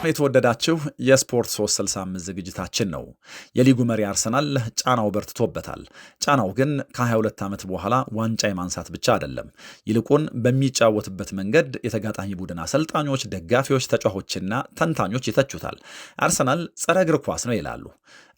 የተወደዳችሁ የስፖርት 365 ዝግጅታችን ነው። የሊጉ መሪ አርሰናል ጫናው በርትቶበታል። ጫናው ግን ከ22 ዓመት በኋላ ዋንጫ የማንሳት ብቻ አይደለም። ይልቁን በሚጫወትበት መንገድ የተጋጣሚ ቡድን አሰልጣኞች፣ ደጋፊዎች፣ ተጫዋቾችና ተንታኞች ይተቹታል። አርሰናል ጸረ እግር ኳስ ነው ይላሉ።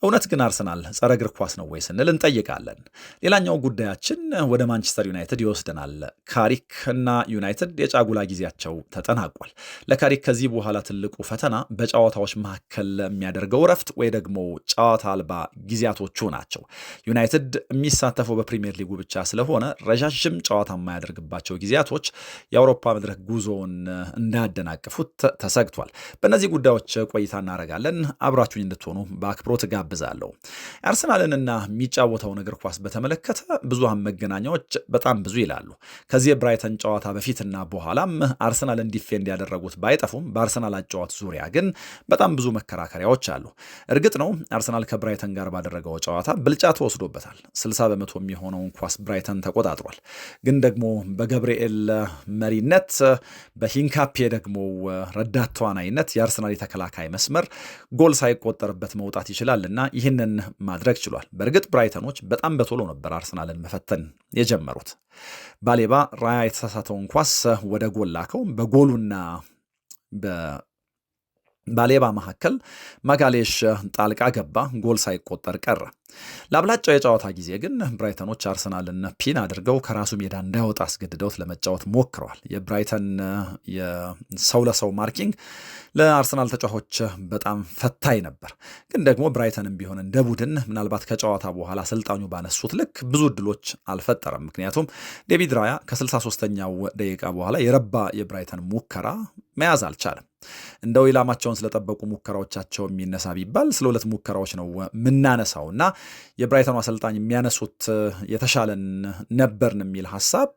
እውነት ግን አርሰናል ጸረ እግር ኳስ ነው ወይ ስንል እንጠይቃለን። ሌላኛው ጉዳያችን ወደ ማንቸስተር ዩናይትድ ይወስደናል። ካሪክ እና ዩናይትድ የጫጉላ ጊዜያቸው ተጠናቋል። ለካሪክ ከዚህ በኋላ ትልቁ ፈተና በጨዋታዎች መካከል የሚያደርገው እረፍት ወይ ደግሞ ጨዋታ አልባ ጊዜያቶቹ ናቸው። ዩናይትድ የሚሳተፈው በፕሪሚየር ሊጉ ብቻ ስለሆነ ረዣዥም ጨዋታ የማያደርግባቸው ጊዜያቶች የአውሮፓ መድረክ ጉዞውን እንዳያደናቅፉት ተሰግቷል። በእነዚህ ጉዳዮች ቆይታ እናደርጋለን። አብራችሁኝ እንድትሆኑ በአክብሮት ጋብዛለሁ። አርሰናልንና የሚጫወተውን እግር ኳስ በተመለከተ ብዙሃን መገናኛዎች በጣም ብዙ ይላሉ። ከዚህ የብራይተን ጨዋታ በፊትና በኋላም አርሰናልን ዲፌንድ ያደረጉት ባይጠፉም በአርሰናል አጨዋወት ዙሪያ ግን በጣም ብዙ መከራከሪያዎች አሉ። እርግጥ ነው አርሰናል ከብራይተን ጋር ባደረገው ጨዋታ ብልጫ ተወስዶበታል። 60 በመቶ የሚሆነውን ኳስ ብራይተን ተቆጣጥሯል። ግን ደግሞ በገብርኤል መሪነት በሂንካፔ ደግሞ ረዳት ተዋናይነት የአርሰናል የተከላካይ መስመር ጎል ሳይቆጠርበት መውጣት ይችላል እና ይህንን ማድረግ ችሏል። በእርግጥ ብራይተኖች በጣም በቶሎ ነበር አርሰናልን መፈተን የጀመሩት። ባሌባ ራያ የተሳሳተውን ኳስ ወደ ጎል ላከው። በጎሉና ባሌባ መካከል ማጋሌሽ ጣልቃ ገባ፣ ጎል ሳይቆጠር ቀረ። ለአብላጫው የጨዋታ ጊዜ ግን ብራይተኖች አርሰናልን ፒን አድርገው ከራሱ ሜዳ እንዳይወጣ አስገድደውት ለመጫወት ሞክረዋል። የብራይተን የሰው ለሰው ማርኪንግ ለአርሰናል ተጫዋቾች በጣም ፈታኝ ነበር። ግን ደግሞ ብራይተንም ቢሆን እንደ ቡድን ምናልባት ከጨዋታ በኋላ አሰልጣኙ ባነሱት ልክ ብዙ እድሎች አልፈጠረም። ምክንያቱም ዴቪድ ራያ ከ63ኛው ደቂቃ በኋላ የረባ የብራይተን ሙከራ መያዝ አልቻለም። እንደው ኢላማቸውን ስለጠበቁ ሙከራዎቻቸው የሚነሳ ቢባል ስለ 2 ሙከራዎች ነው የምናነሳው እና የብራይተኑ አሰልጣኝ የሚያነሱት የተሻለን ነበርን የሚል ሀሳብ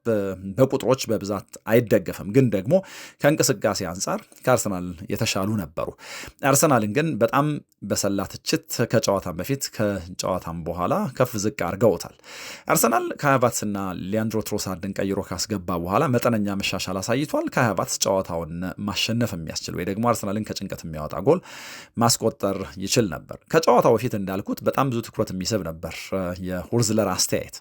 በቁጥሮች በብዛት አይደገፍም። ግን ደግሞ ከእንቅስቃሴ አንጻር ከአርሰናል የተሻሉ ነበሩ። አርሰናልን ግን በጣም በሰላ ትችት ከጨዋታም በፊት ከጨዋታም በኋላ ከፍ ዝቅ አድርገውታል። አርሰናል ከሃቨርትዝና ሊያንድሮ ትሮሳርድን ቀይሮ ካስገባ በኋላ መጠነኛ መሻሻል አሳይቷል። ከሃቨርትዝ ጨዋታውን ማሸነፍ የሚያስችል ወይ ደግሞ አርሰናልን ከጭንቀት የሚያወጣ ጎል ማስቆጠር ይችል ነበር። ከጨዋታው በፊት እንዳልኩት በጣም ብዙ ትኩረት የሚስብ ነበር የሁርዝለር አስተያየት።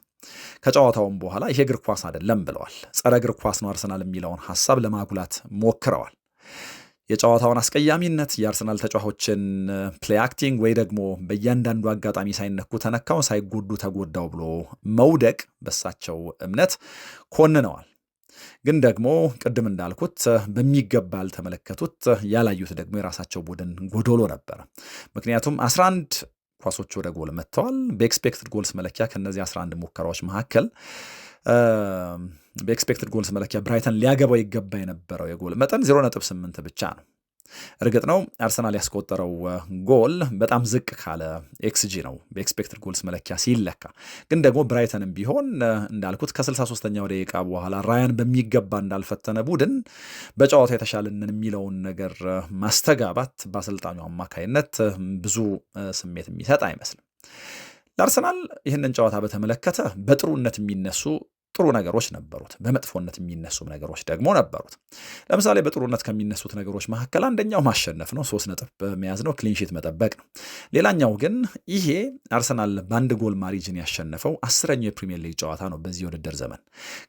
ከጨዋታውም በኋላ ይሄ እግር ኳስ አይደለም ብለዋል። ጸረ እግር ኳስ ነው አርሰናል የሚለውን ሀሳብ ለማጉላት ሞክረዋል። የጨዋታውን አስቀያሚነት፣ የአርሰናል ተጫዋቾችን ፕሌይ አክቲንግ ወይ ደግሞ በእያንዳንዱ አጋጣሚ ሳይነኩ ተነካው፣ ሳይጎዱ ተጎዳው ብሎ መውደቅ በሳቸው እምነት ኮንነዋል። ግን ደግሞ ቅድም እንዳልኩት በሚገባ ያልተመለከቱት ያላዩት ደግሞ የራሳቸው ቡድን ጎዶሎ ነበረ። ምክንያቱም 11 ኳሶች ወደ ጎል መጥተዋል። በኤክስፔክትድ ጎልስ መለኪያ ከነዚህ 11 ሙከራዎች መካከል በኤክስፔክትድ ጎልስ መለኪያ ብራይተን ሊያገባው ይገባ የነበረው የጎል መጠን 0.8 ብቻ ነው። እርግጥ ነው አርሰናል ያስቆጠረው ጎል በጣም ዝቅ ካለ ኤክስጂ ነው በኤክስፔክትድ ጎልስ መለኪያ ሲለካ። ግን ደግሞ ብራይተንም ቢሆን እንዳልኩት ከ63ኛው ደቂቃ በኋላ ራያን በሚገባ እንዳልፈተነ ቡድን በጨዋታ የተሻለንን የሚለውን ነገር ማስተጋባት በአሰልጣኙ አማካይነት ብዙ ስሜት የሚሰጥ አይመስልም። ለአርሰናል ይህንን ጨዋታ በተመለከተ በጥሩነት የሚነሱ ጥሩ ነገሮች ነበሩት፣ በመጥፎነት የሚነሱ ነገሮች ደግሞ ነበሩት። ለምሳሌ በጥሩነት ከሚነሱት ነገሮች መካከል አንደኛው ማሸነፍ ነው፣ 3 ነጥብ መያዝ ነው፣ ክሊንሺት መጠበቅ ነው። ሌላኛው ግን ይሄ አርሰናል በአንድ ጎል ማሪጅን ያሸነፈው 10ኛው የፕሪሚየር ሊግ ጨዋታ ነው በዚህ የውድድር ዘመን።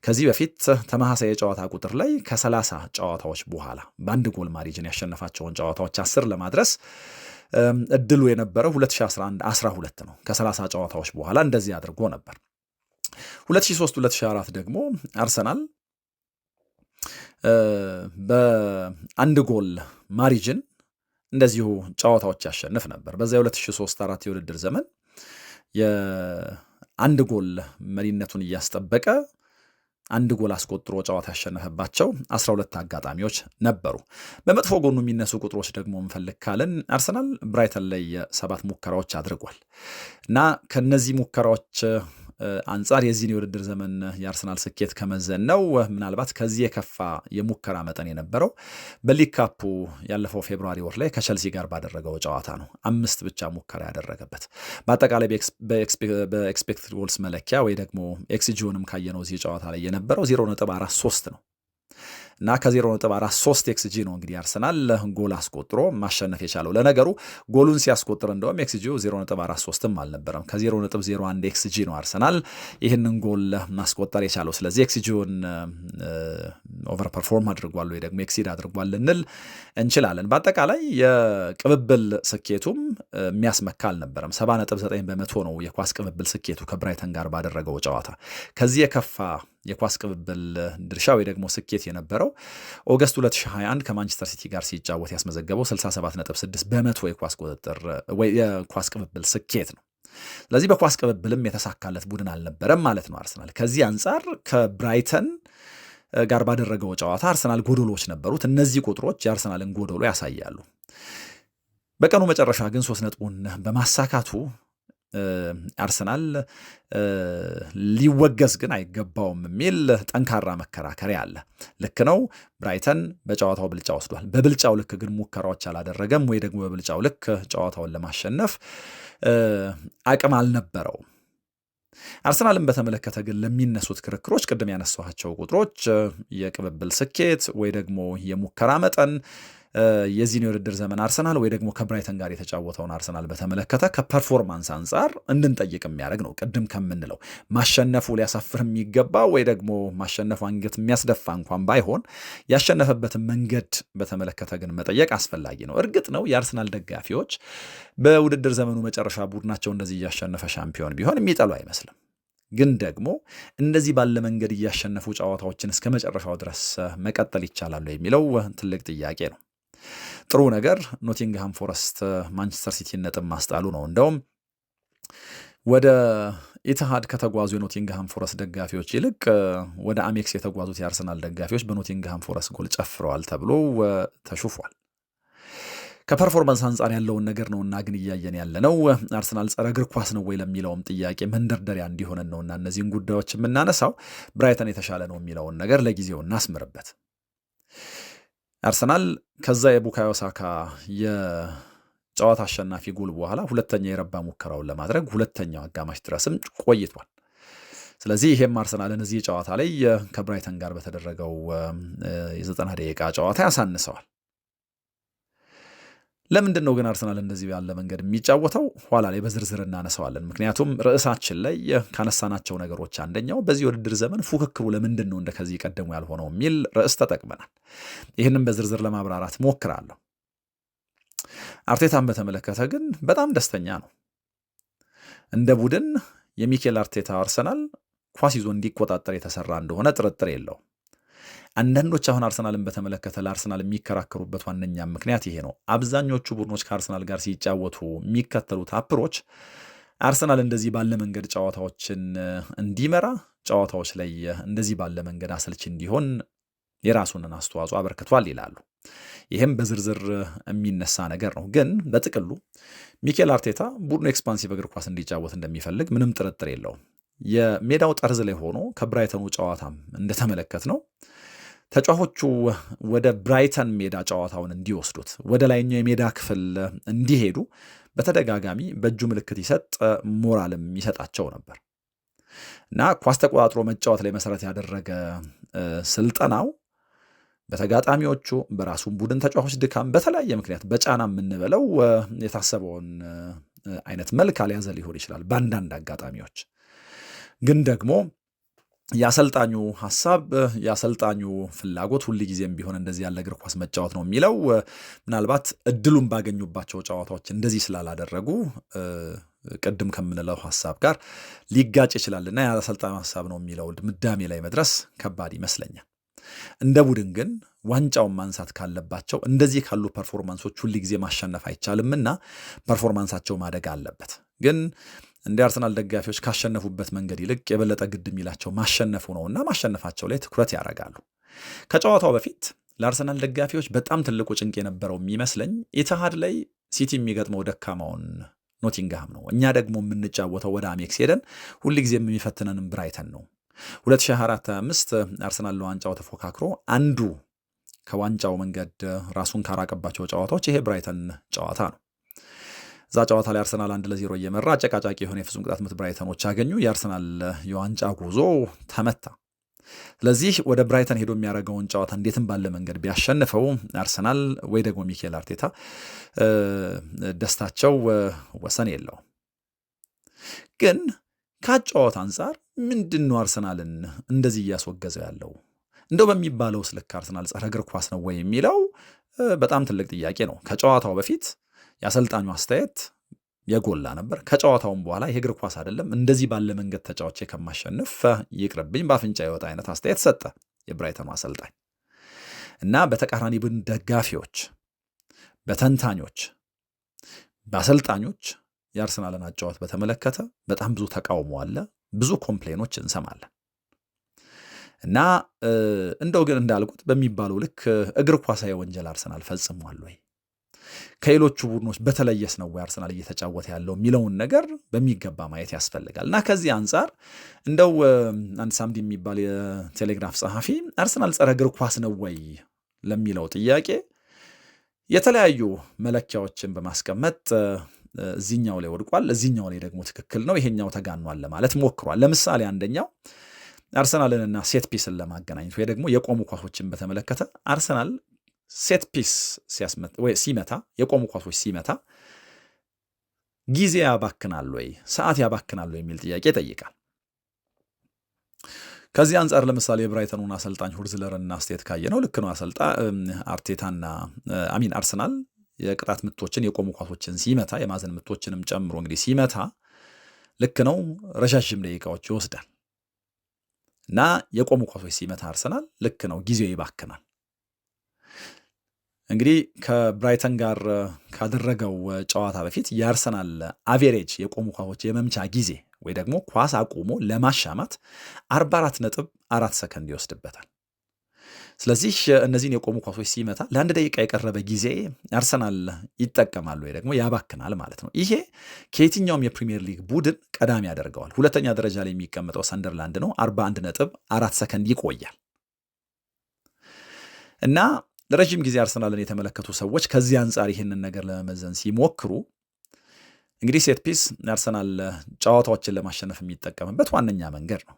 ከዚህ በፊት ተመሳሳይ የጨዋታ ቁጥር ላይ ከ30 ጨዋታዎች በኋላ በአንድ ጎል ማሪጅን ያሸነፋቸውን ጨዋታዎች 10 ለማድረስ እድሉ የነበረው 2011-12 ነው። ከ30 ጨዋታዎች በኋላ እንደዚህ አድርጎ ነበር። 2003-2004 ደግሞ አርሰናል በአንድ ጎል ማሪጅን እንደዚሁ ጨዋታዎች ያሸንፍ ነበር። በዛ 2003-4 የውድድር ዘመን የአንድ ጎል መሪነቱን እያስጠበቀ አንድ ጎል አስቆጥሮ ጨዋታ ያሸነፈባቸው 12 አጋጣሚዎች ነበሩ። በመጥፎ ጎኑ የሚነሱ ቁጥሮች ደግሞ እንፈልግ ካልን አርሰናል ብራይተን ላይ 7 ሙከራዎች አድርጓል እና ከነዚህ ሙከራዎች አንጻር የዚህን የውድድር ዘመን የአርሰናል ስኬት ከመዘን ነው ምናልባት ከዚህ የከፋ የሙከራ መጠን የነበረው በሊግ ካፑ ያለፈው ፌብሩዋሪ ወር ላይ ከቸልሲ ጋር ባደረገው ጨዋታ ነው። 5 ብቻ ሙከራ ያደረገበት። በአጠቃላይ በኤክስፔክትድ ጎልስ መለኪያ ወይ ደግሞ ኤክስጂውንም ካየነው እዚህ ጨዋታ ላይ የነበረው 0.43 ነው እና ከ0.43 ኤክስጂ ነው እንግዲህ አርሰናል ጎል አስቆጥሮ ማሸነፍ የቻለው። ለነገሩ ጎሉን ሲያስቆጥር እንደውም ኤክስጂው 0.43ም አልነበረም፣ ከ0.01 ኤክስጂ ነው አርሰናል ይህንን ጎል ማስቆጠር የቻለው። ስለዚህ ኤክስጂውን ኦቨር ፐርፎርም አድርጓል ወይ ደግሞ ኤክሲድ አድርጓል ልንል እንችላለን። በአጠቃላይ የቅብብል ስኬቱም የሚያስመካ አልነበረም። 70.9 በመቶ ነው የኳስ ቅብብል ስኬቱ ከብራይተን ጋር ባደረገው ጨዋታ። ከዚህ የከፋ የኳስ ቅብብል ድርሻ ወይ ደግሞ ስኬት የነበረው ኦገስት 2021 ከማንቸስተር ሲቲ ጋር ሲጫወት ያስመዘገበው 67.6 በመቶ የኳስ ቁጥጥር ወይ የኳስ ቅብብል ስኬት ነው። ስለዚህ በኳስ ቅብብልም የተሳካለት ቡድን አልነበረም ማለት ነው አርሰናል። ከዚህ አንጻር ከብራይተን ጋር ባደረገው ጨዋታ አርሰናል ጎዶሎች ነበሩት። እነዚህ ቁጥሮች የአርሰናልን ጎዶሎ ያሳያሉ። በቀኑ መጨረሻ ግን 3 ነጥቡን በማሳካቱ አርሰናል ሊወገዝ ግን አይገባውም የሚል ጠንካራ መከራከሪያ አለ። ልክ ነው፣ ብራይተን በጨዋታው ብልጫ ወስዷል። በብልጫው ልክ ግን ሙከራዎች አላደረገም ወይ ደግሞ በብልጫው ልክ ጨዋታውን ለማሸነፍ አቅም አልነበረውም። አርሰናልን በተመለከተ ግን ለሚነሱት ክርክሮች ቅድም ያነሷቸው ቁጥሮች የቅብብል ስኬት ወይ ደግሞ የሙከራ መጠን የዚህን የውድድር ዘመን አርሰናል ወይ ደግሞ ከብራይተን ጋር የተጫወተውን አርሰናል በተመለከተ ከፐርፎርማንስ አንጻር እንድንጠይቅ የሚያደርግ ነው። ቅድም ከምንለው ማሸነፉ ሊያሳፍር የሚገባ ወይ ደግሞ ማሸነፉ አንገት የሚያስደፋ እንኳን ባይሆን ያሸነፈበትን መንገድ በተመለከተ ግን መጠየቅ አስፈላጊ ነው። እርግጥ ነው የአርሰናል ደጋፊዎች በውድድር ዘመኑ መጨረሻ ቡድናቸው እንደዚህ እያሸነፈ ሻምፒዮን ቢሆን የሚጠሉ አይመስልም። ግን ደግሞ እንደዚህ ባለ መንገድ እያሸነፉ ጨዋታዎችን እስከ መጨረሻው ድረስ መቀጠል ይቻላሉ የሚለው ትልቅ ጥያቄ ነው። ጥሩ ነገር ኖቲንግሃም ፎረስት ማንቸስተር ሲቲ ነጥብ ማስጣሉ ነው። እንደውም ወደ ኢትሃድ ከተጓዙ የኖቲንግሃም ፎረስት ደጋፊዎች ይልቅ ወደ አሜክስ የተጓዙት የአርሰናል ደጋፊዎች በኖቲንግሃም ፎረስት ጎል ጨፍረዋል ተብሎ ተሹፏል። ከፐርፎርማንስ አንጻር ያለውን ነገር ነውና ግን እያየን ያለነው አርሰናል ጸረ እግር ኳስ ነው ወይ ለሚለውም ጥያቄ መንደርደሪያ እንዲሆነን ነውና እነዚህን ጉዳዮች የምናነሳው ብራይተን የተሻለ ነው የሚለውን ነገር ለጊዜው እናስምርበት። አርሰናል ከዛ የቡካዮ ሳካ የጨዋታ አሸናፊ ጎል በኋላ ሁለተኛ የረባ ሙከራውን ለማድረግ ሁለተኛው አጋማሽ ድረስም ቆይቷል። ስለዚህ ይሄም አርሰናልን እዚህ ጨዋታ ላይ ከብራይተን ጋር በተደረገው የ90 ደቂቃ ጨዋታ ያሳንሰዋል። ለምንድን ነው ግን አርሰናል እንደዚህ ያለ መንገድ የሚጫወተው? ኋላ ላይ በዝርዝር እናነሳዋለን። ምክንያቱም ርዕሳችን ላይ ካነሳናቸው ነገሮች አንደኛው በዚህ ውድድር ዘመን ፉክክሩ ለምንድን ነው እንደከዚህ ቀደሙ ያልሆነው የሚል ርዕስ ተጠቅመናል። ይህንም በዝርዝር ለማብራራት ሞክራለሁ። አርቴታን በተመለከተ ግን በጣም ደስተኛ ነው። እንደ ቡድን የሚኬል አርቴታ አርሰናል ኳስ ይዞ እንዲቆጣጠር የተሰራ እንደሆነ ጥርጥር የለውም። አንዳንዶች አሁን አርሰናልን በተመለከተ ለአርሰናል የሚከራከሩበት ዋነኛ ምክንያት ይሄ ነው። አብዛኞቹ ቡድኖች ከአርሰናል ጋር ሲጫወቱ የሚከተሉት አፕሮች አርሰናል እንደዚህ ባለ መንገድ ጨዋታዎችን እንዲመራ፣ ጨዋታዎች ላይ እንደዚህ ባለ መንገድ አሰልች እንዲሆን የራሱንን አስተዋጽኦ አበርክቷል ይላሉ። ይህም በዝርዝር የሚነሳ ነገር ነው። ግን በጥቅሉ ሚኬል አርቴታ ቡድኑ ኤክስፓንሲቭ እግር ኳስ እንዲጫወት እንደሚፈልግ ምንም ጥርጥር የለውም። የሜዳው ጠርዝ ላይ ሆኖ ከብራይተኑ ጨዋታም እንደተመለከት ነው ተጫዋቾቹ ወደ ብራይተን ሜዳ ጨዋታውን እንዲወስዱት ወደ ላይኛው የሜዳ ክፍል እንዲሄዱ በተደጋጋሚ በእጁ ምልክት ይሰጥ ሞራልም ይሰጣቸው ነበር እና ኳስ ተቆጣጥሮ መጫወት ላይ መሰረት ያደረገ ስልጠናው በተጋጣሚዎቹ በራሱም ቡድን ተጫዋቾች ድካም በተለያየ ምክንያት በጫና የምንበለው የታሰበውን አይነት መልክ አልያዘ ሊሆን ይችላል በአንዳንድ አጋጣሚዎች። ግን ደግሞ የአሰልጣኙ ሐሳብ የአሰልጣኙ ፍላጎት ሁል ጊዜም ቢሆን እንደዚህ ያለ እግር ኳስ መጫወት ነው የሚለው ምናልባት እድሉን ባገኙባቸው ጨዋታዎች እንደዚህ ስላላደረጉ ቅድም ከምንለው ሐሳብ ጋር ሊጋጭ ይችላልና የአሰልጣኙ ሐሳብ ነው የሚለው ድምዳሜ ላይ መድረስ ከባድ ይመስለኛል። እንደ ቡድን ግን ዋንጫውን ማንሳት ካለባቸው እንደዚህ ካሉ ፐርፎርማንሶች ሁል ጊዜ ማሸነፍ አይቻልምና ፐርፎርማንሳቸው ማደግ አለበት። ግን እንደ አርሰናል ደጋፊዎች ካሸነፉበት መንገድ ይልቅ የበለጠ ግድ የሚላቸው ማሸነፉ ነውና ማሸነፋቸው ላይ ትኩረት ያደርጋሉ። ከጨዋታው በፊት ለአርሰናል ደጋፊዎች በጣም ትልቁ ጭንቅ የነበረው የሚመስለኝ ኢትሃድ ላይ ሲቲ የሚገጥመው ደካማውን ኖቲንግሃም ነው። እኛ ደግሞ የምንጫወተው ወደ አሜክስ ሄደን ሁልጊዜ የሚፈትነንም ብራይተን ነው። 2024-25 አርሰናል ለዋንጫው ተፎካክሮ አንዱ ከዋንጫው መንገድ ራሱን ካራቀባቸው ጨዋታዎች ይሄ ብራይተን ጨዋታ ነው። እዛ ጨዋታ ላይ አርሰናል 1-0 እየመራ አጨቃጫቂ የሆነ የፍጹም ቅጣት ምት ብራይተኖች አገኙ። የአርሰናል የዋንጫ ጉዞ ተመታ። ስለዚህ ወደ ብራይተን ሄዶ የሚያደርገውን ጨዋታ እንዴትም ባለ መንገድ ቢያሸንፈው አርሰናል ወይ ደግሞ ሚኬል አርቴታ ደስታቸው ወሰን የለውም። ግን ከጨዋታ አንጻር ምንድነው አርሰናልን እንደዚህ እያስወገዘው ያለው? እንደው በሚባለው ስልክ አርሰናል ጸረ እግር ኳስ ነው ወይ የሚለው በጣም ትልቅ ጥያቄ ነው። ከጨዋታው በፊት የአሰልጣኙ አስተያየት የጎላ ነበር። ከጨዋታውም በኋላ ይሄ እግር ኳስ አይደለም፣ እንደዚህ ባለ መንገድ ተጫዋቼ ከማሸንፍ ይቅርብኝ በአፍንጫ የወጣ አይነት አስተያየት ሰጠ የብራይተኑ አሰልጣኝ። እና በተቃራኒ ቡድን ደጋፊዎች፣ በተንታኞች፣ በአሰልጣኞች የአርሰናልን አጫዋት በተመለከተ በጣም ብዙ ተቃውሞ አለ፣ ብዙ ኮምፕሌኖች እንሰማለን። እና እንደው ግን እንዳልኩት በሚባለው ልክ እግር ኳሳዊ ወንጀል አርሰናል ፈጽሟል ወይ? ከሌሎቹ ቡድኖች በተለየስ ነው ወይ አርሰናል እየተጫወተ ያለው የሚለውን ነገር በሚገባ ማየት ያስፈልጋል። እና ከዚህ አንጻር እንደው አንድ ሳምዲ የሚባል የቴሌግራፍ ጸሐፊ አርሰናል ጸረ እግር ኳስ ነው ወይ ለሚለው ጥያቄ የተለያዩ መለኪያዎችን በማስቀመጥ እዚህኛው ላይ ወድቋል፣ እዚህኛው ላይ ደግሞ ትክክል ነው፣ ይሄኛው ተጋኗል ለማለት ሞክሯል። ለምሳሌ አንደኛው አርሰናልንና ሴት ፒስን ለማገናኘት ወይ ደግሞ የቆሙ ኳሶችን በተመለከተ አርሰናል ሴት ፒስ ሲመታ የቆሙ ኳሶች ሲመታ ጊዜ ያባክናል ወይ ሰዓት ያባክናል ወይ የሚል ጥያቄ ይጠይቃል። ከዚህ አንጻር ለምሳሌ የብራይተኑን አሰልጣኝ ሁርዝለርና አስተያየት ካየ ነው ልክ ነው። አርቴታና አርሰናል የቅጣት ምቶችን የቆሙ ኳሶችን ሲመታ የማዘን ምቶችንም ጨምሮ እንግዲህ ሲመታ ልክ ነው፣ ረዣዥም ደቂቃዎች ይወስዳል። እና የቆሙ ኳሶች ሲመታ አርሰናል ልክ ነው፣ ጊዜው ይባክናል። እንግዲህ ከብራይተን ጋር ካደረገው ጨዋታ በፊት የአርሰናል አቬሬጅ የቆሙ ኳሶች የመምቻ ጊዜ ወይ ደግሞ ኳስ አቁሞ ለማሻማት 44.4 ሰከንድ ይወስድበታል። ስለዚህ እነዚህን የቆሙ ኳሶች ሲመታ ለአንድ ደቂቃ የቀረበ ጊዜ አርሰናል ይጠቀማል ወይ ደግሞ ያባክናል ማለት ነው። ይሄ ከየትኛውም የፕሪሚየር ሊግ ቡድን ቀዳሚ ያደርገዋል። ሁለተኛ ደረጃ ላይ የሚቀመጠው ሰንደርላንድ ነው፣ 41.4 ሰከንድ ይቆያል። እና ለረጅም ጊዜ አርሰናልን የተመለከቱ ሰዎች ከዚህ አንጻር ይህንን ነገር ለመመዘን ሲሞክሩ እንግዲህ ሴት ፒስ አርሰናል ጨዋታዎችን ለማሸነፍ የሚጠቀምበት ዋነኛ መንገድ ነው።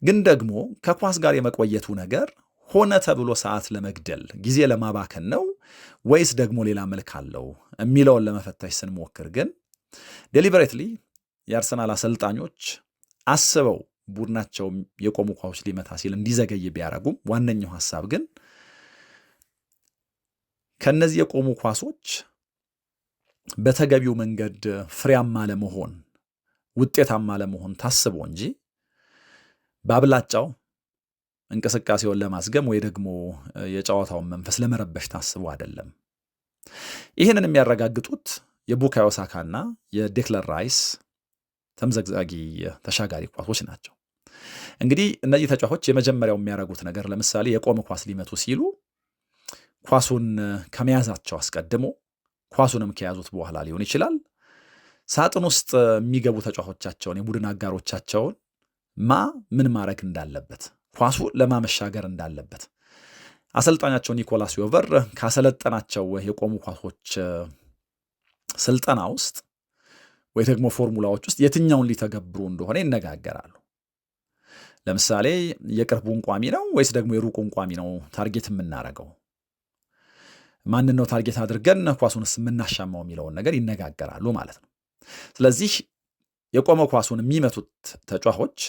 ግን ደግሞ ከኳስ ጋር የመቆየቱ ነገር ሆነ ተብሎ ሰዓት ለመግደል ጊዜ ለማባከን ነው ወይስ ደግሞ ሌላ መልክ አለው የሚለውን ለመፈተሽ ስንሞክር ግን ዴሊበሬትሊ የአርሰናል አሰልጣኞች አስበው ቡድናቸው የቆሙ ኳሶች ሊመታ ሲል እንዲዘገይ ቢያደርጉም ዋነኛው ሐሳብ ግን ከነዚህ የቆሙ ኳሶች በተገቢው መንገድ ፍሬያማ ለመሆን ውጤታማ ለመሆን ታስቦ እንጂ በአብላጫው እንቅስቃሴውን ለማስገም ወይ ደግሞ የጨዋታውን መንፈስ ለመረበሽ ታስቦ አይደለም። ይህንን የሚያረጋግጡት የቡካዮ ሳካና የዴክለር ራይስ ተምዘግዛጊ ተሻጋሪ ኳሶች ናቸው። እንግዲህ እነዚህ ተጫዋቾች የመጀመሪያው የሚያደርጉት ነገር ለምሳሌ የቆመ ኳስ ሊመቱ ሲሉ ኳሱን ከመያዛቸው አስቀድሞ ኳሱንም ከያዙት በኋላ ሊሆን ይችላል ሳጥን ውስጥ የሚገቡ ተጫዋቾቻቸውን የቡድን አጋሮቻቸውን ምን ማድረግ እንዳለበት ኳሱ ለማመሻገር እንዳለበት አሰልጣኛቸው ኒኮላስ ዮቨር ካሰለጠናቸው የቆሙ ኳሶች ስልጠና ውስጥ ወይ ደግሞ ፎርሙላዎች ውስጥ የትኛውን ሊተገብሩ እንደሆነ ይነጋገራሉ። ለምሳሌ የቅርቡን ቋሚ ነው ወይስ ደግሞ የሩቁን ቋሚ ነው ታርጌት የምናደርገው? ማንን ነው ታርጌት አድርገን ኳሱንስ የምናሻማው የሚለውን ነገር ይነጋገራሉ ማለት ነው። ስለዚህ የቆመ ኳሱን የሚመቱት ተጫዋቾች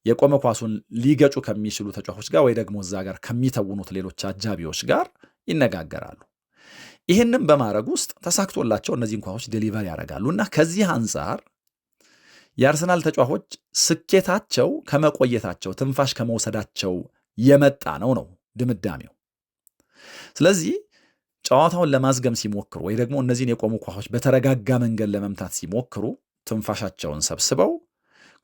የቆመ ኳሱን ሊገጩ ከሚችሉ ተጫዋቾች ጋር ወይ ደግሞ እዛ ጋር ከሚተውኑት ሌሎች አጃቢዎች ጋር ይነጋገራሉ። ይህንም በማድረግ ውስጥ ተሳክቶላቸው እነዚህን ኳሶች ዴሊቨር ያደርጋሉ እና ከዚህ አንጻር የአርሰናል ተጫዋቾች ስኬታቸው ከመቆየታቸው ትንፋሽ ከመውሰዳቸው የመጣ ነው ድምዳሜው። ስለዚህ ጨዋታውን ለማዝገም ሲሞክሩ ወይ ደግሞ እነዚህን የቆሙ ኳሶች በተረጋጋ መንገድ ለመምታት ሲሞክሩ ትንፋሻቸውን ሰብስበው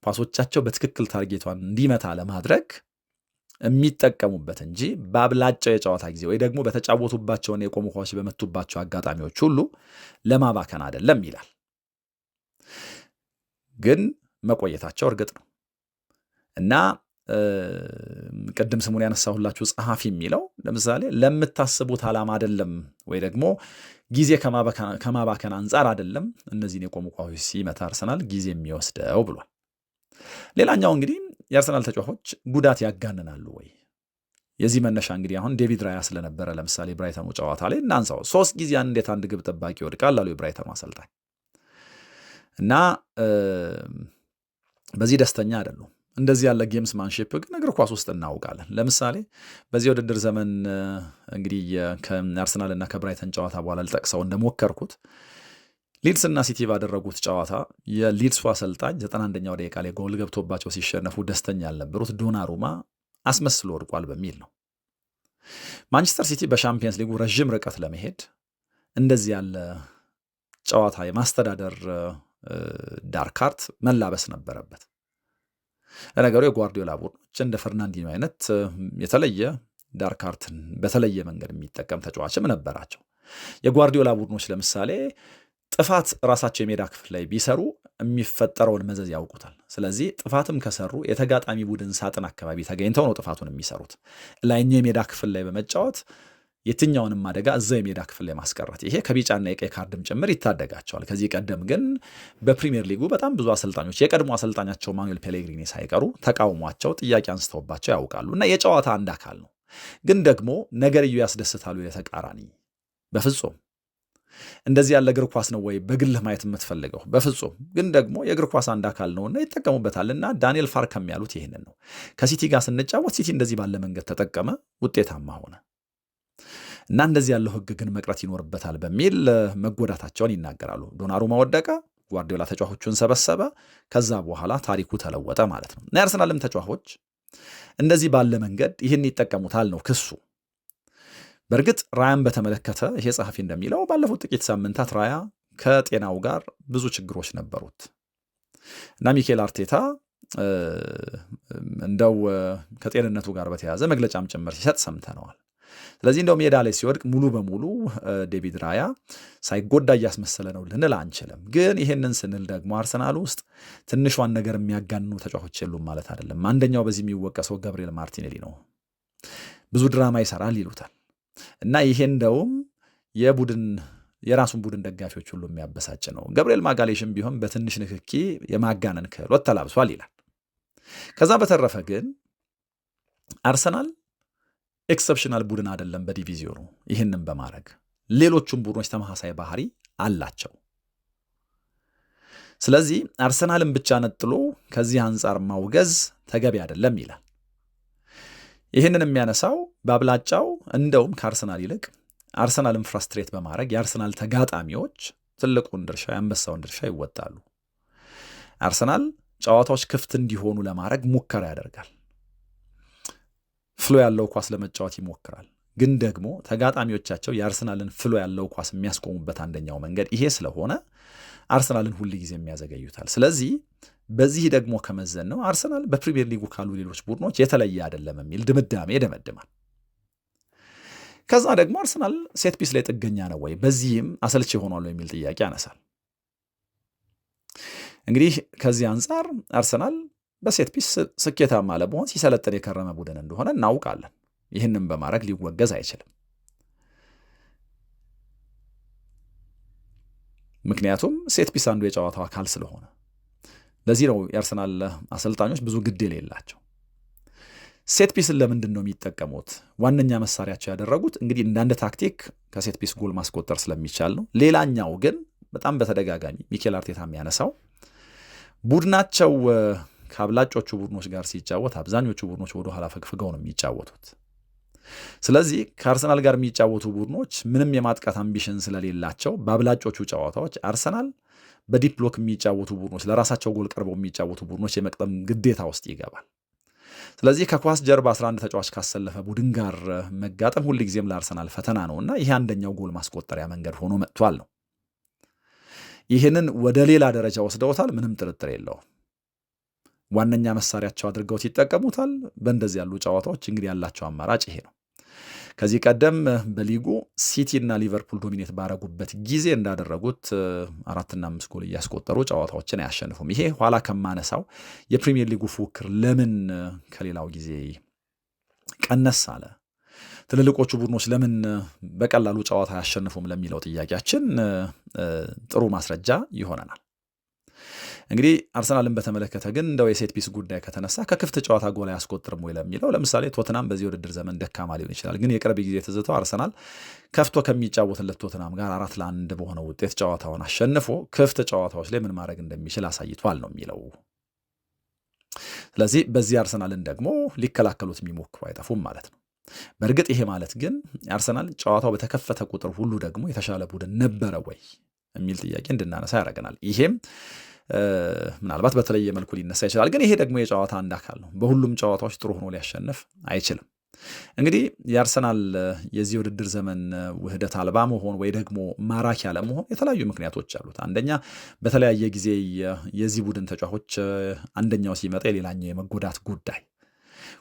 ኳሶቻቸው በትክክል ታርጌቷን እንዲመታ ለማድረግ የሚጠቀሙበት እንጂ በአብላጫው የጨዋታ ጊዜ ወይ ደግሞ በተጫወቱባቸውን የቆሙ ኳሶች በመቱባቸው አጋጣሚዎች ሁሉ ለማባከን አይደለም ይላል። ግን መቆየታቸው እርግጥ ነው እና ቅድም ስሙን ያነሳሁላችሁ ጸሐፊ የሚለው ለምሳሌ ለምታስቡት ዓላማ አይደለም ወይ ደግሞ ጊዜ ከማባከን አንጻር አይደለም እነዚህን የቆሙ ኳሶች ሲመታ አርሰናል ጊዜ የሚወስደው ብሏል። ሌላኛው እንግዲህ የአርሰናል ተጫዋቾች ጉዳት ያጋንናሉ ወይ? የዚህ መነሻ እንግዲህ አሁን ዴቪድ ራያ ስለነበረ ለምሳሌ ብራይተኑ ጨዋታ ላይ እናንሳው። 3 ጊዜ እንዴት አንድ ግብ ጠባቂ ይወድቃል አሉ የብራይተኑ አሰልጣኝ እና በዚህ ደስተኛ አይደሉም። እንደዚህ ያለ ጌምስ ማንሺፕ ግን እግር ኳስ ውስጥ እናውቃለን። ለምሳሌ በዚህ ውድድር ዘመን እንግዲህ ከአርሰናል እና ከብራይተን ጨዋታ በኋላ ልጠቅሰው እንደሞከርኩት ሊድስ እና ሲቲ ባደረጉት ጨዋታ የሊድሱ አሰልጣኝ 91ኛው ደቂቃ ላይ ጎል ገብቶባቸው ሲሸነፉ ደስተኛ ያልነበሩት ዶናሩማ አስመስሎ ወድቋል በሚል ነው። ማንቸስተር ሲቲ በሻምፒየንስ ሊጉ ረዥም ርቀት ለመሄድ እንደዚህ ያለ ጨዋታ የማስተዳደር ዳርክ ካርት መላበስ ነበረበት። ለነገሩ የጓርዲዮላ ቡድኖች እንደ ፈርናንዲኖ አይነት የተለየ ዳርክ ካርትን በተለየ መንገድ የሚጠቀም ተጫዋችም ነበራቸው። የጓርዲዮላ ቡድኖች ለምሳሌ ጥፋት ራሳቸው የሜዳ ክፍል ላይ ቢሰሩ የሚፈጠረውን መዘዝ ያውቁታል። ስለዚህ ጥፋትም ከሰሩ የተጋጣሚ ቡድን ሳጥን አካባቢ ተገኝተው ነው ጥፋቱን የሚሰሩት። ላይኛው የሜዳ ክፍል ላይ በመጫወት የትኛውንም አደጋ እዛ የሜዳ ክፍል ላይ ማስቀረት፣ ይሄ ከቢጫና የቀይ ካርድም ጭምር ይታደጋቸዋል። ከዚህ ቀደም ግን በፕሪሚየር ሊጉ በጣም ብዙ አሰልጣኞች የቀድሞ አሰልጣኛቸው ማኑኤል ፔሌግሪኒ ሳይቀሩ ተቃውሟቸው ጥያቄ አንስተውባቸው ያውቃሉ። እና የጨዋታ አንድ አካል ነው። ግን ደግሞ ነገርዩ ያስደስታሉ የተቃራኒ በፍጹም። እንደዚህ ያለ እግር ኳስ ነው ወይ በግልህ ማየት የምትፈልገው? በፍጹም። ግን ደግሞ የእግር ኳስ አንድ አካል ነውና ይጠቀሙበታል። እና ዳንኤል ፋርከም ያሉት ይህንን ነው። ከሲቲ ጋር ስንጫወት ሲቲ እንደዚህ ባለ መንገድ ተጠቀመ፣ ውጤታማ ሆነ። እና እንደዚህ ያለው ህግ ግን መቅረት ይኖርበታል በሚል መጎዳታቸውን ይናገራሉ። ዶናሩማ ወደቀ፣ ጓርዲዮላ ተጫዋቾቹን ሰበሰበ፣ ከዛ በኋላ ታሪኩ ተለወጠ ማለት ነው። እና የአርሰናልም ተጫዋቾች እንደዚህ ባለ መንገድ ይህን ይጠቀሙታል ነው ክሱ። በእርግጥ ራያን በተመለከተ ይሄ ጸሐፊ እንደሚለው ባለፉት ጥቂት ሳምንታት ራያ ከጤናው ጋር ብዙ ችግሮች ነበሩት እና ሚኬል አርቴታ እንደው ከጤንነቱ ጋር በተያያዘ መግለጫም ጭምር ሲሰጥ ሰምተነዋል። ስለዚህ እንደው ሜዳ ላይ ሲወድቅ ሙሉ በሙሉ ዴቪድ ራያ ሳይጎዳ እያስመሰለ ነው ልንል አንችልም። ግን ይሄንን ስንል ደግሞ አርሰናል ውስጥ ትንሿን ነገር የሚያጋንኑ ተጫዋቾች የሉም ማለት አይደለም። አንደኛው በዚህ የሚወቀሰው ገብርኤል ማርቲኔሊ ነው። ብዙ ድራማ ይሰራል ይሉታል እና ይሄ እንደውም የራሱን ቡድን ደጋፊዎች ሁሉ የሚያበሳጭ ነው። ገብርኤል ማጋሌሽም ቢሆን በትንሽ ንክኪ የማጋነን ክህሎት ተላብሷል ይላል። ከዛ በተረፈ ግን አርሰናል ኤክሰፕሽናል ቡድን አይደለም በዲቪዚዮኑ። ይህንን በማድረግ ሌሎቹም ቡድኖች ተመሳሳይ ባህሪ አላቸው። ስለዚህ አርሰናልን ብቻ ነጥሎ ከዚህ አንጻር ማውገዝ ተገቢ አይደለም ይላል። ይህንን የሚያነሳው በአብላጫው እንደውም ከአርሰናል ይልቅ አርሰናልን ፍራስትሬት በማድረግ የአርሰናል ተጋጣሚዎች ትልቁን ድርሻ የአንበሳውን ድርሻ ይወጣሉ። አርሰናል ጨዋታዎች ክፍት እንዲሆኑ ለማድረግ ሙከራ ያደርጋል። ፍሎ ያለው ኳስ ለመጫወት ይሞክራል። ግን ደግሞ ተጋጣሚዎቻቸው የአርሰናልን ፍሎ ያለው ኳስ የሚያስቆሙበት አንደኛው መንገድ ይሄ ስለሆነ አርሰናልን ሁል ጊዜ የሚያዘገዩታል። ስለዚህ በዚህ ደግሞ ከመዘን ነው አርሰናል በፕሪሚየር ሊጉ ካሉ ሌሎች ቡድኖች የተለየ አይደለም የሚል ድምዳሜ ይደመድማል። ከዛ ደግሞ አርሰናል ሴት ፒስ ላይ ጥገኛ ነው ወይ፣ በዚህም አሰልቺ ሆኗል የሚል ጥያቄ ያነሳል። እንግዲህ ከዚህ አንጻር አርሰናል በሴት ፒስ ስኬታማ ለመሆን ሲሰለጥን የከረመ ቡድን እንደሆነ እናውቃለን። ይህንን በማድረግ ሊወገዝ አይችልም። ምክንያቱም ሴት ፒስ አንዱ የጨዋታው አካል ስለሆነ። ለዚህ ነው የአርሰናል አሰልጣኞች ብዙ ግድ የሌላቸው። ሴት ፒስን ለምንድን ነው የሚጠቀሙት? ዋነኛ መሳሪያቸው ያደረጉት እንግዲህ እንዳንድ ታክቲክ ከሴት ፒስ ጎል ማስቆጠር ስለሚቻል ነው። ሌላኛው ግን በጣም በተደጋጋሚ ሚኬል አርቴታ የሚያነሳው ቡድናቸው ከአብላጮቹ ቡድኖች ጋር ሲጫወት አብዛኞቹ ቡድኖች ወደ ኋላ ፈግፍገው ነው የሚጫወቱት። ስለዚህ ከአርሰናል ጋር የሚጫወቱ ቡድኖች ምንም የማጥቃት አምቢሽን ስለሌላቸው በአብላጮቹ ጨዋታዎች አርሰናል በዲፕ ብሎክ የሚጫወቱ ቡድኖች፣ ለራሳቸው ጎል ቀርበው የሚጫወቱ ቡድኖች የመቅጠም ግዴታ ውስጥ ይገባል። ስለዚህ ከኳስ ጀርባ 11 ተጫዋች ካሰለፈ ቡድን ጋር መጋጠም ሁልጊዜም ለአርሰናል ፈተና ነውና ይሄ አንደኛው ጎል ማስቆጠሪያ መንገድ ሆኖ መጥቷል ነው። ይህንን ወደ ሌላ ደረጃ ወስደውታል፣ ምንም ጥርጥር የለውም። ዋነኛ መሳሪያቸው አድርገውት ይጠቀሙታል። በእንደዚህ ያሉ ጨዋታዎች እንግዲህ ያላቸው አማራጭ ይሄ ነው። ከዚህ ቀደም በሊጉ ሲቲ እና ሊቨርፑል ዶሚኔት ባረጉበት ጊዜ እንዳደረጉት 4 እና 5 ጎል እያስቆጠሩ ጨዋታዎችን አያሸንፉም። ይሄ ኋላ ከማነሳው የፕሪሚየር ሊጉ ፉክክር ለምን ከሌላው ጊዜ ቀነስ አለ፣ ትልልቆቹ ቡድኖች ለምን በቀላሉ ጨዋታ አያሸንፉም ለሚለው ጥያቄያችን ጥሩ ማስረጃ ይሆነናል። እንግዲህ አርሰናልን በተመለከተ ግን እንደው የሴት ፒስ ጉዳይ ከተነሳ ከክፍት ጨዋታ ጎል አያስቆጥርም ወይ ለሚለው ለምሳሌ ቶትናም በዚህ ውድድር ዘመን ደካማ ሊሆን ይችላል። ግን የቅርብ ጊዜ ትዝታው አርሰናል ከፍቶ ከሚጫወትለት ቶትናም ጋር 4-1 በሆነ ውጤት ጨዋታውን አሸንፎ ክፍት ጨዋታዎች ላይ ምን ማድረግ እንደሚችል አሳይቷል ነው የሚለው። ስለዚህ በዚህ አርሰናልን ደግሞ ሊከላከሉት የሚሞክሩ አይጠፉም ማለት ነው። በእርግጥ ይሄ ማለት ግን አርሰናል ጨዋታው በተከፈተ ቁጥር ሁሉ ደግሞ የተሻለ ቡድን ነበረ ወይ የሚል ጥያቄ እንድናነሳ ያደርገናል። ይሄም ምናልባት በተለየ መልኩ ሊነሳ ይችላል። ግን ይሄ ደግሞ የጨዋታ አንድ አካል ነው። በሁሉም ጨዋታዎች ጥሩ ሆኖ ሊያሸንፍ አይችልም። እንግዲህ የአርሰናል የዚህ ውድድር ዘመን ውህደት አልባ መሆን ወይ ደግሞ ማራኪ አለመሆን የተለያዩ ምክንያቶች አሉት። አንደኛ በተለያየ ጊዜ የዚህ ቡድን ተጫዋቾች አንደኛው ሲመጣ የሌላኛው የመጎዳት ጉዳይ፣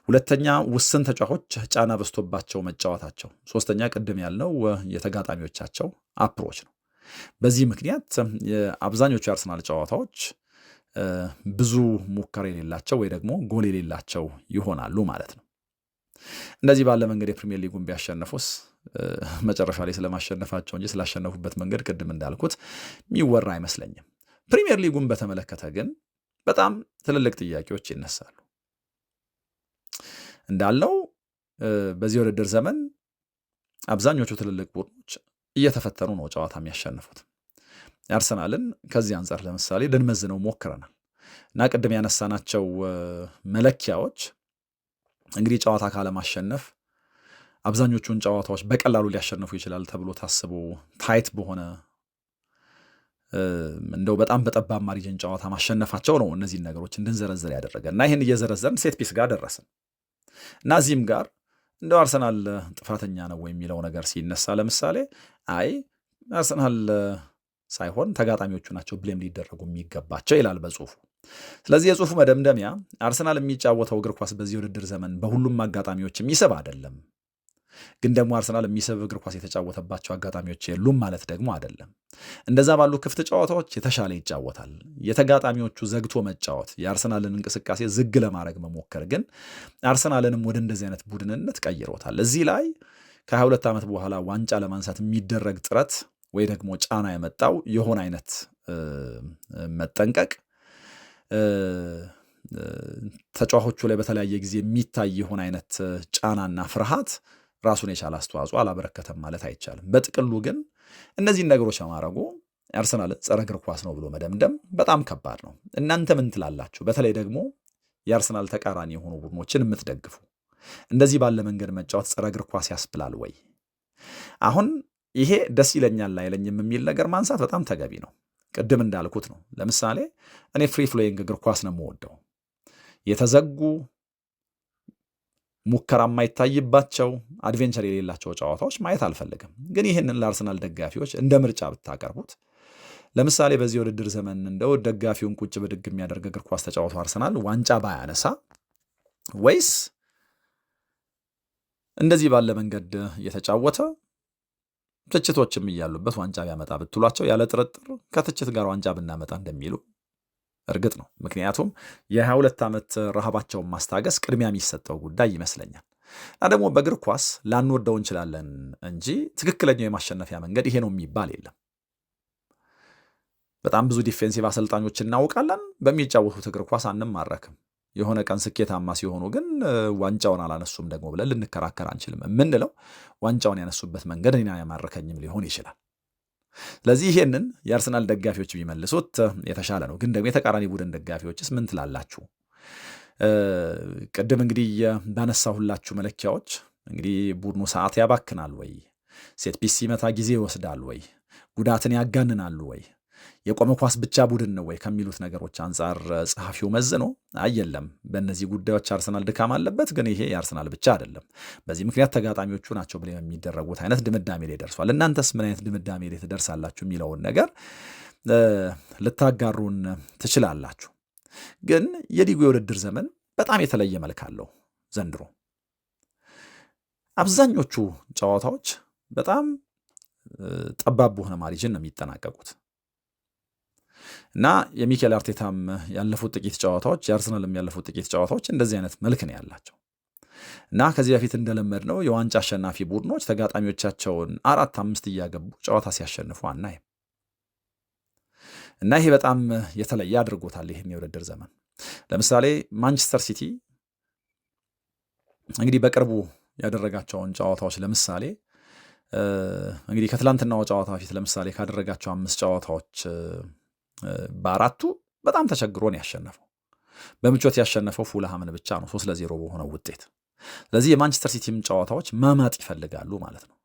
ሁለተኛ ውስን ተጫዋቾች ጫና በዝቶባቸው መጫወታቸው፣ ሶስተኛ ቅድም ያልነው የተጋጣሚዎቻቸው አፕሮች ነው። በዚህ ምክንያት አብዛኞቹ የአርሰናል ጨዋታዎች ብዙ ሙከራ የሌላቸው ወይ ደግሞ ጎል የሌላቸው ይሆናሉ ማለት ነው። እንደዚህ ባለ መንገድ የፕሪሚየር ሊጉን ቢያሸነፉስ መጨረሻ ላይ ስለማሸነፋቸው እንጂ ስላሸነፉበት መንገድ ቅድም እንዳልኩት የሚወራ አይመስለኝም። ፕሪሚየር ሊጉን በተመለከተ ግን በጣም ትልልቅ ጥያቄዎች ይነሳሉ። እንዳልነው በዚህ ውድድር ዘመን አብዛኞቹ ትልልቅ ቡድኖች እየተፈተኑ ነው ጨዋታ የሚያሸንፉት። አርሰናልን ከዚህ አንጻር ለምሳሌ ልንመዝነው ሞክረናል እና ቅድም ያነሳናቸው መለኪያዎች እንግዲህ ጨዋታ ካለማሸነፍ አብዛኞቹን ጨዋታዎች በቀላሉ ሊያሸንፉ ይችላል ተብሎ ታስቦ ታይት በሆነ እንደው በጣም በጠባብ ማርጂን ጨዋታ ማሸነፋቸው ነው እነዚህን ነገሮች እንድንዘረዝር ያደረገ እና ይህን እየዘረዘርን ሴት ፒስ ጋር ደረስን እና እዚህም ጋር እንደው አርሰናል ጥፋተኛ ነው የሚለው ነገር ሲነሳ ለምሳሌ አይ አርሰናል ሳይሆን ተጋጣሚዎቹ ናቸው ብሌም ሊደረጉ የሚገባቸው ይላል በጽሁፉ። ስለዚህ የጽሁፉ መደምደሚያ አርሰናል የሚጫወተው እግር ኳስ በዚህ ውድድር ዘመን በሁሉም አጋጣሚዎች የሚስብ አይደለም፣ ግን ደግሞ አርሰናል የሚስብ እግር ኳስ የተጫወተባቸው አጋጣሚዎች የሉም ማለት ደግሞ አይደለም። እንደዛ ባሉ ክፍት ጨዋታዎች የተሻለ ይጫወታል። የተጋጣሚዎቹ ዘግቶ መጫወት የአርሰናልን እንቅስቃሴ ዝግ ለማድረግ መሞከር ግን አርሰናልንም ወደ እንደዚህ አይነት ቡድንነት ቀይሮታል። እዚህ ላይ ከ22 ዓመት በኋላ ዋንጫ ለማንሳት የሚደረግ ጥረት ወይ ደግሞ ጫና የመጣው የሆነ አይነት መጠንቀቅ ተጫዋቾቹ ላይ በተለያየ ጊዜ የሚታይ የሆነ አይነት ጫናና ፍርሃት ራሱን የቻለ አስተዋጽኦ አላበረከተም ማለት አይቻልም። በጥቅሉ ግን እነዚህን ነገሮች በማድረጉ አርሰናል ጸረ እግር ኳስ ነው ብሎ መደምደም በጣም ከባድ ነው። እናንተ ምን ትላላችሁ? በተለይ ደግሞ የአርሰናል ተቃራኒ የሆኑ ቡድኖችን የምትደግፉ እንደዚህ ባለ መንገድ መጫወት ጸረ እግር ኳስ ያስብላል ወይ? አሁን ይሄ ደስ ይለኛል አይለኝም የሚል ነገር ማንሳት በጣም ተገቢ ነው። ቅድም እንዳልኩት ነው። ለምሳሌ እኔ ፍሪ ፍሎይንግ እግር ኳስ ነው የምወደው። የተዘጉ ሙከራ የማይታይባቸው አድቬንቸር የሌላቸው ጨዋታዎች ማየት አልፈልግም። ግን ይህንን ለአርሰናል ደጋፊዎች እንደ ምርጫ ብታቀርቡት፣ ለምሳሌ በዚህ ውድድር ዘመን እንደው ደጋፊውን ቁጭ ብድግ የሚያደርግ እግር ኳስ ተጫውቶ አርሰናል ዋንጫ ባያነሳ ወይስ እንደዚህ ባለ መንገድ የተጫወተ ትችቶችም እያሉበት ዋንጫ ቢያመጣ ብትሏቸው ያለ ጥርጥር ከትችት ጋር ዋንጫ ብናመጣ እንደሚሉ እርግጥ ነው። ምክንያቱም የ22 ዓመት ረሃባቸውን ማስታገስ ቅድሚያ የሚሰጠው ጉዳይ ይመስለኛል። እና ደግሞ በእግር ኳስ ላንወደው እንችላለን እንጂ ትክክለኛው የማሸነፊያ መንገድ ይሄ ነው የሚባል የለም። በጣም ብዙ ዲፌንሲቭ አሰልጣኞች እናውቃለን። በሚጫወቱት እግር ኳስ አንማረክም። የሆነ ቀን ስኬታማ ሲሆኑ ግን ዋንጫውን አላነሱም ደግሞ ብለን ልንከራከር አንችልም። የምንለው ዋንጫውን ያነሱበት መንገድ እኔን ያማረከኝም ሊሆን ይችላል። ስለዚህ ይሄንን የአርሰናል ደጋፊዎች ቢመልሱት የተሻለ ነው። ግን ደግሞ የተቃራኒ ቡድን ደጋፊዎችስ ምን ትላላችሁ? ቅድም እንግዲህ ባነሳሁላችሁ መለኪያዎች እንግዲህ ቡድኑ ሰዓት ያባክናል ወይ፣ ሴት ፒስ ሲመታ ጊዜ ይወስዳል ወይ፣ ጉዳትን ያጋንናሉ ወይ፣ የቆመ ኳስ ብቻ ቡድን ነው ወይ ከሚሉት ነገሮች አንጻር ጸሐፊው መዝኖ አየለም በእነዚህ ጉዳዮች አርሰናል ድካም አለበት፣ ግን ይሄ የአርሰናል ብቻ አይደለም፣ በዚህ ምክንያት ተጋጣሚዎቹ ናቸው ብለው የሚደረጉት አይነት ድምዳሜ ላይ ደርሷል። እናንተስ ምን አይነት ድምዳሜ ላይ ትደርሳላችሁ የሚለውን ነገር ልታጋሩን ትችላላችሁ። ግን የሊጉ የውድድር ዘመን በጣም የተለየ መልክ አለው ዘንድሮ። አብዛኞቹ ጨዋታዎች በጣም ጠባብ በሆነ ማርጂን ነው የሚጠናቀቁት እና የሚኬል አርቴታም ያለፉት ጥቂት ጨዋታዎች የአርሰናልም ያለፉት ጥቂት ጨዋታዎች እንደዚህ አይነት መልክ ነው ያላቸው እና ከዚህ በፊት እንደለመድነው የዋንጫ አሸናፊ ቡድኖች ተጋጣሚዎቻቸውን 4-5 እያገቡ ጨዋታ ሲያሸንፉ አናይም። እና ይሄ በጣም የተለየ አድርጎታል ይህን የውድድር ዘመን። ለምሳሌ ማንቸስተር ሲቲ እንግዲህ በቅርቡ ያደረጋቸውን ጨዋታዎች ለምሳሌ እንግዲህ ከትላንትናው ጨዋታ በፊት ለምሳሌ ካደረጋቸው 5 ጨዋታዎች በአራቱ በጣም ተቸግሮ ነው ያሸነፈው። በምቾት ያሸነፈው ፉልሃምን ብቻ ነው 3-0 በሆነው ውጤት። ስለዚህ የማንቸስተር ሲቲም ጨዋታዎች ማማጥ ይፈልጋሉ ማለት ነው።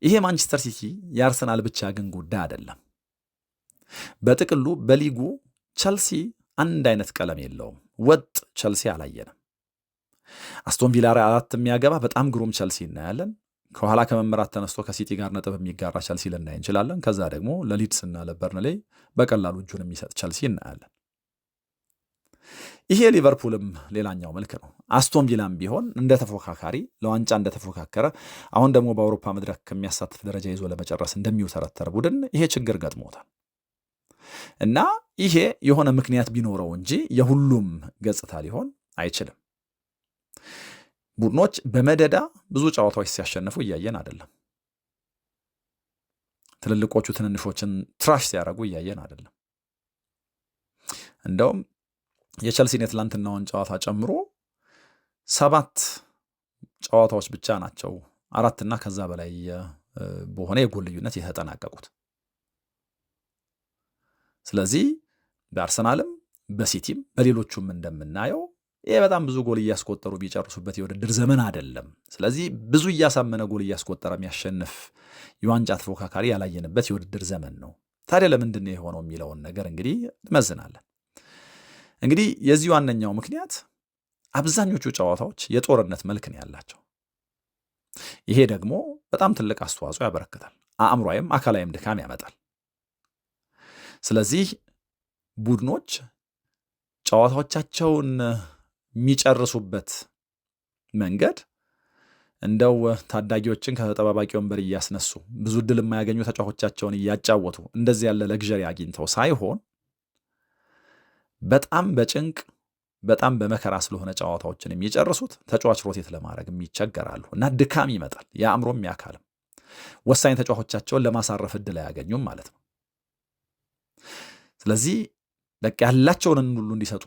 ይሄ ማንቸስተር ሲቲ የአርሰናል ብቻ ግን ጉዳይ አይደለም። በጥቅሉ በሊጉ ቸልሲ አንድ አይነት ቀለም የለውም። ወጥ ቸልሲ አላየንም። አስቶን ቪላ 4 የሚያገባ በጣም ግሩም ቸልሲ እናያለን። ከኋላ ከመምራት ተነስቶ ከሲቲ ጋር ነጥብ የሚጋራ ቸልሲ ልናይ እንችላለን። ከዛ ደግሞ ለሊድስ እና ለበርንሌይ በቀላሉ እጁን የሚሰጥ ቸልሲ እናያለን። ይሄ ሊቨርፑልም ሌላኛው መልክ ነው። አስቶን ቪላም ቢሆን እንደ ተፎካካሪ ለዋንጫ እንደተፎካከረ አሁን ደግሞ በአውሮፓ መድረክ ከሚያሳትፍ ደረጃ ይዞ ለመጨረስ እንደሚውተረተር ቡድን ይሄ ችግር ገጥሞታል እና ይሄ የሆነ ምክንያት ቢኖረው እንጂ የሁሉም ገጽታ ሊሆን አይችልም። ቡድኖች በመደዳ ብዙ ጨዋታዎች ሲያሸንፉ እያየን አይደለም። ትልልቆቹ ትንንሾችን ትራሽ ሲያደርጉ እያየን አይደለም። እንደውም የቸልሲን የትላንትናውን ጨዋታ ጨምሮ 7 ጨዋታዎች ብቻ ናቸው 4 እና ከዛ በላይ በሆነ የጎል ልዩነት የተጠናቀቁት። ስለዚህ በአርሰናልም በሲቲም በሌሎቹም እንደምናየው ይሄ በጣም ብዙ ጎል እያስቆጠሩ ቢጨርሱበት የውድድር ዘመን አይደለም። ስለዚህ ብዙ እያሳመነ ጎል እያስቆጠረ የሚያሸንፍ የዋንጫ ተፎካካሪ ያላየንበት የውድድር ዘመን ነው። ታዲያ ለምንድን ነው የሆነው የሚለውን ነገር እንግዲህ እንመዝናለን። እንግዲህ የዚህ ዋነኛው ምክንያት አብዛኞቹ ጨዋታዎች የጦርነት መልክ ነው ያላቸው። ይሄ ደግሞ በጣም ትልቅ አስተዋጽኦ ያበረክታል። አእምሯዊም አካላዊም ድካም ያመጣል። ስለዚህ ቡድኖች ጨዋታዎቻቸውን የሚጨርሱበት መንገድ እንደው ታዳጊዎችን ከተጠባባቂ ወንበር እያስነሱ ብዙ ዕድል የማያገኙ ተጫዋቾቻቸውን እያጫወቱ እንደዚህ ያለ ለግዠሪ አግኝተው ሳይሆን በጣም በጭንቅ በጣም በመከራ ስለሆነ ጨዋታዎችን የሚጨርሱት ተጫዋች ሮቴት ለማድረግ የሚቸገራሉ እና ድካም ይመጣል። የአእምሮም ያካልም ወሳኝ ተጫዋቾቻቸውን ለማሳረፍ ዕድል አያገኙም ማለት ነው። ስለዚህ በቃ ያላቸውን ሁሉ እንዲሰጡ